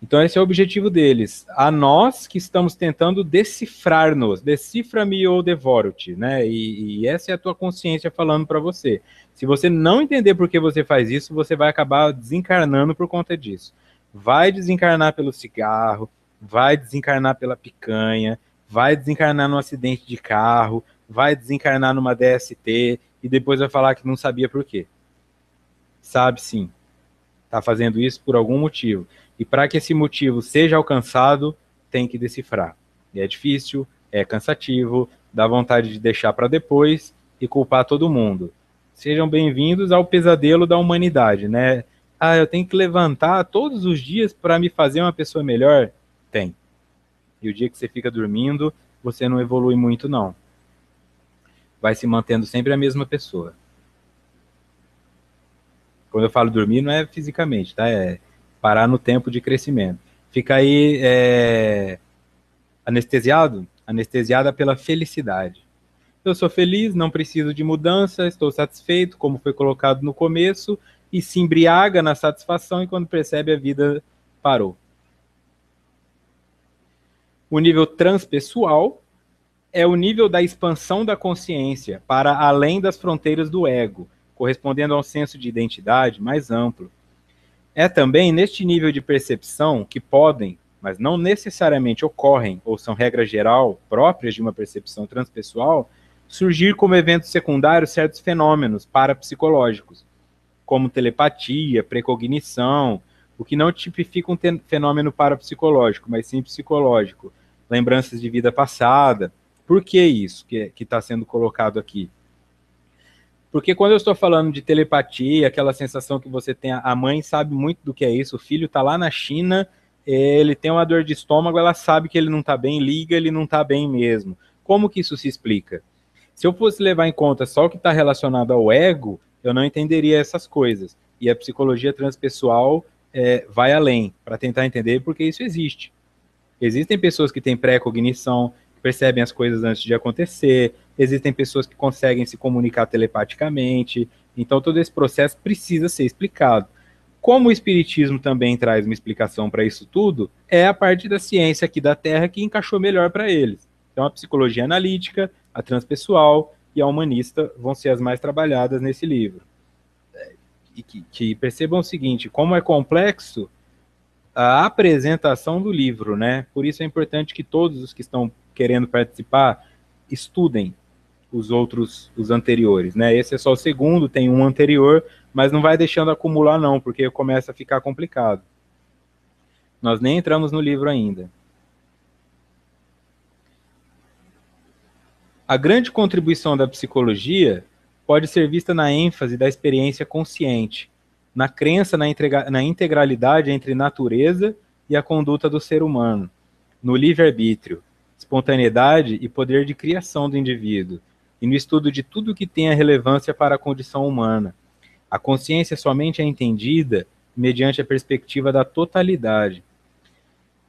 Então esse é o objetivo deles. A nós que estamos tentando decifrar-nos, decifra-me ou devoro-te, né? E essa é a tua consciência falando para você. Se você não entender por que você faz isso, você vai acabar desencarnando por conta disso. Vai desencarnar pelo cigarro, vai desencarnar pela picanha, vai desencarnar num acidente de carro, vai desencarnar numa DST e depois vai falar que não sabia por quê. Sabe sim. Está fazendo isso por algum motivo. E para que esse motivo seja alcançado, tem que decifrar. E é difícil, é cansativo, dá vontade de deixar para depois e culpar todo mundo. Sejam bem-vindos ao pesadelo da humanidade, né? Eu tenho que levantar todos os dias para me fazer uma pessoa melhor? Tem. E o dia que você fica dormindo, você não evolui muito, não. Vai se mantendo sempre a mesma pessoa. Quando eu falo dormir, não é fisicamente, tá? É parar no tempo de crescimento. Fica aí anestesiada pela felicidade. Eu sou feliz, não preciso de mudança, estou satisfeito, como foi colocado no começo, e se embriaga na satisfação e quando percebe a vida parou. O nível transpessoal é o nível da expansão da consciência para além das fronteiras do ego, correspondendo a um senso de identidade mais amplo. É também neste nível de percepção que podem, mas não necessariamente ocorrem, ou são regra geral próprias de uma percepção transpessoal, surgir como eventos secundários certos fenômenos parapsicológicos, como telepatia, precognição, o que não tipifica um fenômeno parapsicológico, mas sim psicológico, lembranças de vida passada. Por que isso que está sendo colocado aqui? Porque quando eu estou falando de telepatia, aquela sensação que você tem, a mãe sabe muito do que é isso, o filho está lá na China, ele tem uma dor de estômago, ela sabe que ele não está bem, liga, ele não está bem mesmo. Como que isso se explica? Se eu fosse levar em conta só o que está relacionado ao ego, eu não entenderia essas coisas. E a psicologia transpessoal vai além, para tentar entender porque isso existe. Existem pessoas que têm pré-cognição, que percebem as coisas antes de acontecer, existem pessoas que conseguem se comunicar telepaticamente, então todo esse processo precisa ser explicado. Como o Espiritismo também traz uma explicação para isso tudo, é a parte da ciência aqui da Terra que encaixou melhor para eles. Então a psicologia analítica, a transpessoal e a humanista vão ser as mais trabalhadas nesse livro. E que percebam o seguinte, como é complexo a apresentação do livro, né? Por isso é importante que todos os que estão querendo participar estudem os anteriores, né? Esse é só o segundo, tem um anterior, mas não vai deixando acumular não, porque começa a ficar complicado. Nós nem entramos no livro ainda. A grande contribuição da psicologia pode ser vista na ênfase da experiência consciente, na crença na integralidade entre natureza e a conduta do ser humano, no livre-arbítrio, espontaneidade e poder de criação do indivíduo, e no estudo de tudo que tenha relevância para a condição humana. A consciência somente é entendida mediante a perspectiva da totalidade.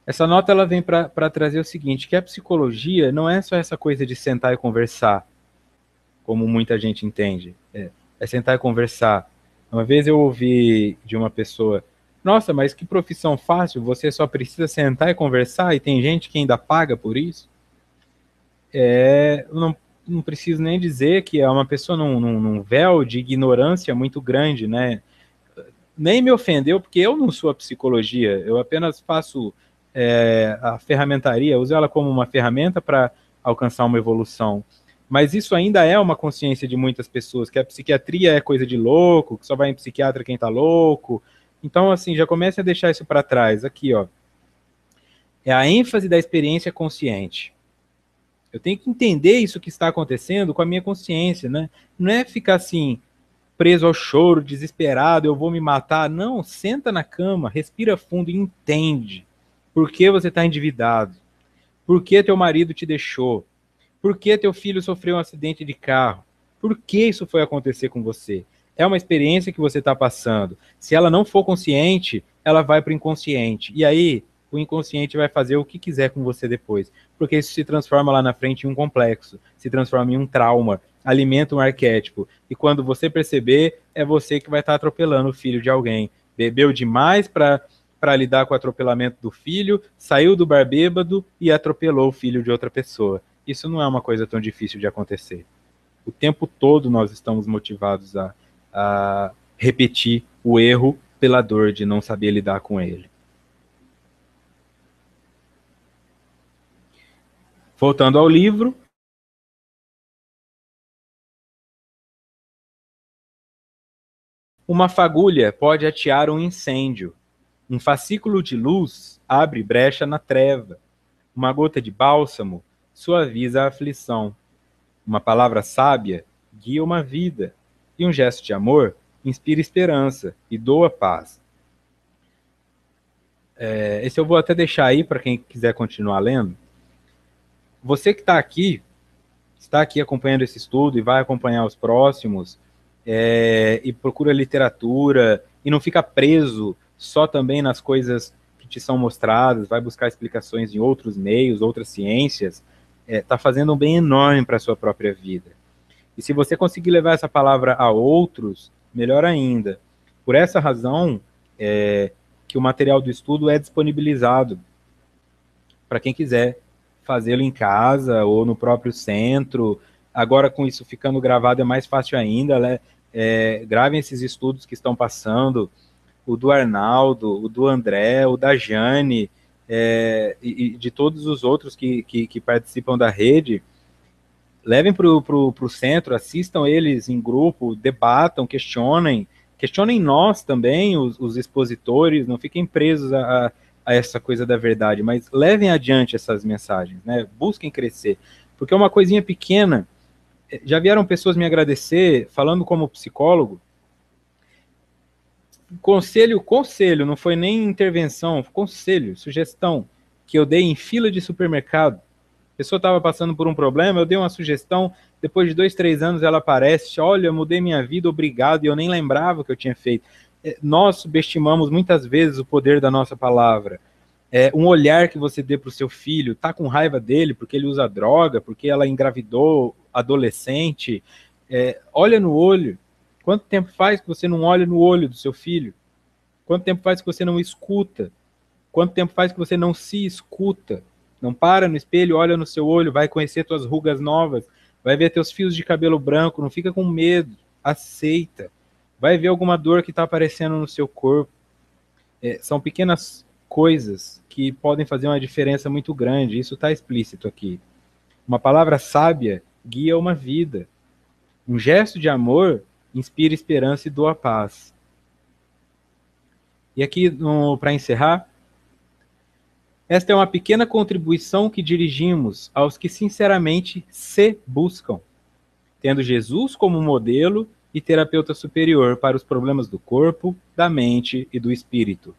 Essa nota ela vem para trazer o seguinte, que a psicologia não é só essa coisa de sentar e conversar, como muita gente entende. É sentar e conversar. Uma vez eu ouvi de uma pessoa, nossa, mas que profissão fácil, você só precisa sentar e conversar e tem gente que ainda paga por isso? Não preciso nem dizer que é uma pessoa num véu de ignorância muito grande, né? Nem me ofendeu, porque eu não sou a psicologia, eu apenas faço a ferramentaria, uso ela como uma ferramenta para alcançar uma evolução. Mas isso ainda é uma consciência de muitas pessoas, que a psiquiatria é coisa de louco, que só vai em psiquiatra quem tá louco. Então, assim, já comece a deixar isso para trás. Aqui, ó. É a ênfase da experiência consciente. Eu tenho que entender isso que está acontecendo com a minha consciência, né? Não é ficar assim, preso ao choro, desesperado, eu vou me matar. Não, senta na cama, respira fundo e entende. Por que você está endividado? Por que teu marido te deixou? Por que teu filho sofreu um acidente de carro? Por que isso foi acontecer com você? É uma experiência que você está passando. Se ela não for consciente, ela vai para o inconsciente. E aí, o inconsciente vai fazer o que quiser com você depois. Porque isso se transforma lá na frente em um complexo, se transforma em um trauma, alimenta um arquétipo. E quando você perceber, é você que vai estar atropelando o filho de alguém. Bebeu demais para lidar com o atropelamento do filho, saiu do bar bêbado e atropelou o filho de outra pessoa. Isso não é uma coisa tão difícil de acontecer. O tempo todo nós estamos motivados a repetir o erro pela dor de não saber lidar com ele. Voltando ao livro. Uma fagulha pode atear um incêndio. Um fascículo de luz abre brecha na treva. Uma gota de bálsamo suaviza a aflição. Uma palavra sábia guia uma vida. E um gesto de amor inspira esperança e doa paz. Esse eu vou até deixar aí para quem quiser continuar lendo. Você que está aqui acompanhando esse estudo e vai acompanhar os próximos, e procura literatura e não fica preso só também nas coisas que te são mostradas, vai buscar explicações em outros meios, outras ciências, está fazendo um bem enorme para a sua própria vida. E se você conseguir levar essa palavra a outros, melhor ainda. Por essa razão, que o material do estudo é disponibilizado para quem quiser fazê-lo em casa ou no próprio centro. Agora, com isso ficando gravado, é mais fácil ainda, né? Gravem esses estudos que estão passando, o do Arnaldo, o do André, o da Jane, e de todos os outros que participam da rede. Levem para o centro, assistam eles em grupo, debatam, questionem nós também, os expositores, não fiquem presos a essa coisa da verdade, mas levem adiante essas mensagens, né? Busquem crescer, porque é uma coisinha pequena. Já vieram pessoas me agradecer, falando como psicólogo, conselho, não foi nem intervenção, conselho, sugestão, que eu dei em fila de supermercado. A pessoa estava passando por um problema, eu dei uma sugestão, depois de 2, 3 anos ela aparece, olha, eu mudei minha vida, obrigado, e eu nem lembrava o que eu tinha feito. Nós subestimamos muitas vezes o poder da nossa palavra. Um olhar que você dê para o seu filho, tá com raiva dele porque ele usa droga, porque ela engravidou adolescente, olha no olho. Quanto tempo faz que você não olha no olho do seu filho? Quanto tempo faz que você não escuta? Quanto tempo faz que você não se escuta? Não para no espelho, olha no seu olho, vai conhecer tuas rugas novas, vai ver teus fios de cabelo branco, não fica com medo, aceita. Vai ver alguma dor que está aparecendo no seu corpo. São pequenas coisas que podem fazer uma diferença muito grande, isso está explícito aqui. Uma palavra sábia guia uma vida. Um gesto de amor inspira esperança e doa paz. E aqui, para encerrar, esta é uma pequena contribuição que dirigimos aos que sinceramente se buscam, tendo Jesus como modelo e terapeuta superior para os problemas do corpo, da mente e do espírito.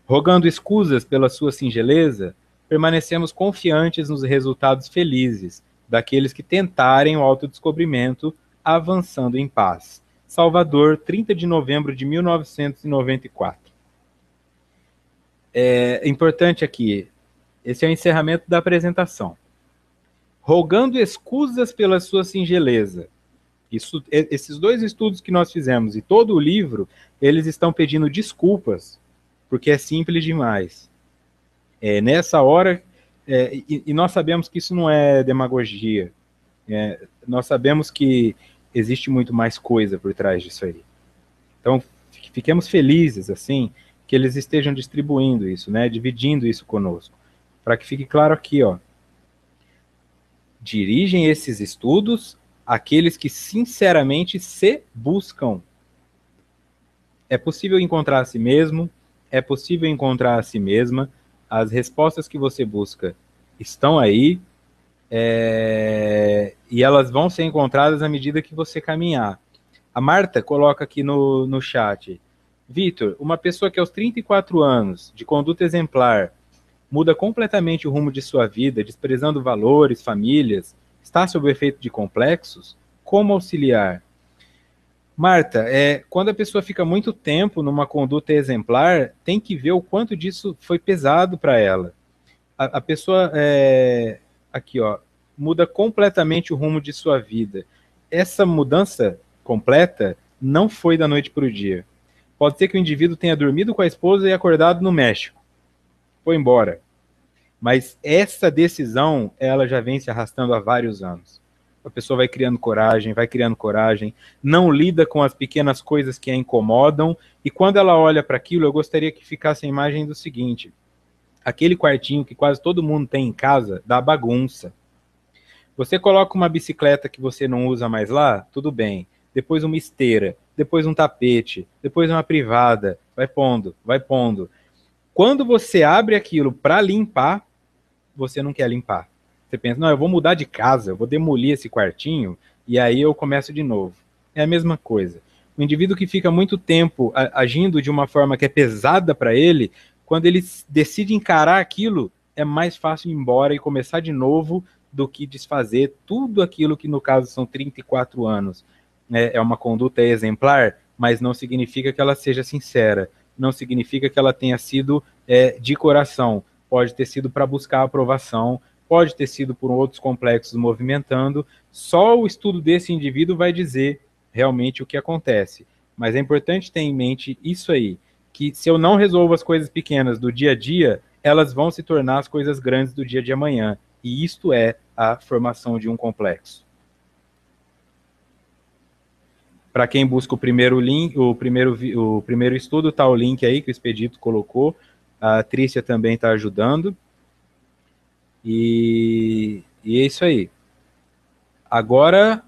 Rogando escusas pela sua singeleza, permanecemos confiantes nos resultados felizes daqueles que tentarem o autodescobrimento, avançando em paz. Salvador, 30 de novembro de 1994. Importante aqui, esse é o encerramento da apresentação. Rogando escusas pela sua singeleza. Esses 2 estudos que nós fizemos e todo o livro, eles estão pedindo desculpas, porque é simples demais. Nessa hora, e nós sabemos que isso não é demagogia, nós sabemos que existe muito mais coisa por trás disso aí. Então, fiquemos felizes, assim, que eles estejam distribuindo isso, né, dividindo isso conosco, para que fique claro aqui, ó, dirigem esses estudos àqueles que sinceramente se buscam. É possível encontrar a si mesmo, é possível encontrar a si mesma, as respostas que você busca estão aí, e elas vão ser encontradas à medida que você caminhar. A Marta coloca aqui no chat, Vitor, uma pessoa que aos 34 anos, de conduta exemplar, muda completamente o rumo de sua vida, desprezando valores, famílias, está sob o efeito de complexos? Como auxiliar? Marta, quando a pessoa fica muito tempo numa conduta exemplar, tem que ver o quanto disso foi pesado para ela. A pessoa, aqui, ó, muda completamente o rumo de sua vida. Essa mudança completa não foi da noite para o dia. Pode ser que o indivíduo tenha dormido com a esposa e acordado no México. Foi embora. Mas essa decisão, ela já vem se arrastando há vários anos. A pessoa vai criando coragem, não lida com as pequenas coisas que a incomodam, e quando ela olha para aquilo, eu gostaria que ficasse a imagem do seguinte: aquele quartinho que quase todo mundo tem em casa, dá bagunça. Você coloca uma bicicleta que você não usa mais lá, tudo bem. Depois uma esteira, depois um tapete, depois uma privada, vai pondo, vai pondo. Quando você abre aquilo para limpar, você não quer limpar. Você pensa, não, eu vou mudar de casa, eu vou demolir esse quartinho e aí eu começo de novo. É a mesma coisa. O indivíduo que fica muito tempo agindo de uma forma que é pesada para ele, quando ele decide encarar aquilo, é mais fácil ir embora e começar de novo do que desfazer tudo aquilo que, no caso, são 34 anos. É uma conduta exemplar, mas não significa que ela seja sincera, não significa que ela tenha sido de coração. Pode ter sido para buscar aprovação, pode ter sido por outros complexos movimentando. Só o estudo desse indivíduo vai dizer realmente o que acontece. Mas é importante ter em mente isso aí, que se eu não resolvo as coisas pequenas do dia a dia, elas vão se tornar as coisas grandes do dia de amanhã. E isto é a formação de um complexo. Para quem busca o primeiro link, o primeiro estudo, está o link aí que o Expedito colocou. A Trícia também está ajudando. E é isso aí. Agora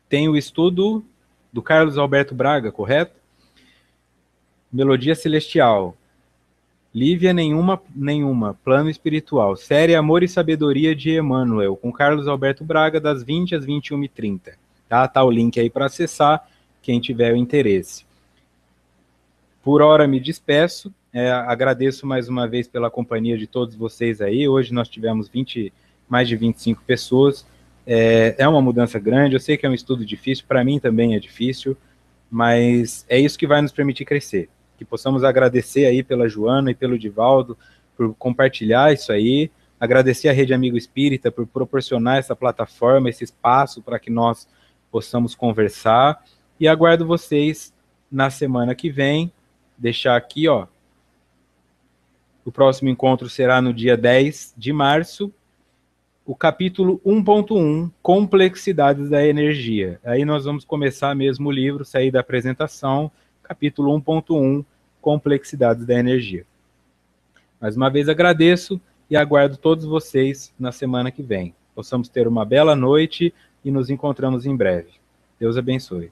tem o estudo do Carlos Alberto Braga, correto? Melodia Celestial. Lívia Nenhuma, Plano Espiritual. Série Amor e Sabedoria de Emmanuel, com Carlos Alberto Braga, das 20 às 21h30. Tá o link aí para acessar, quem tiver o interesse. Por hora me despeço. Agradeço mais uma vez pela companhia de todos vocês aí. Hoje nós tivemos mais de 25 pessoas. É uma mudança grande. Eu sei que é um estudo difícil, para mim também é difícil, mas é isso que vai nos permitir crescer. Que possamos agradecer aí pela Joana e pelo Divaldo por compartilhar isso aí, agradecer a Rede Amigo Espírita por proporcionar essa plataforma, esse espaço para que nós possamos conversar, e aguardo vocês na semana que vem. Deixar aqui, ó, o próximo encontro será no dia 10 de março, o capítulo 1.1, Complexidades da Energia. Aí nós vamos começar mesmo o livro, sair da apresentação, capítulo 1.1, Complexidades da Energia. Mais uma vez agradeço e aguardo todos vocês na semana que vem. Possamos ter uma bela noite e nos encontramos em breve. Deus abençoe.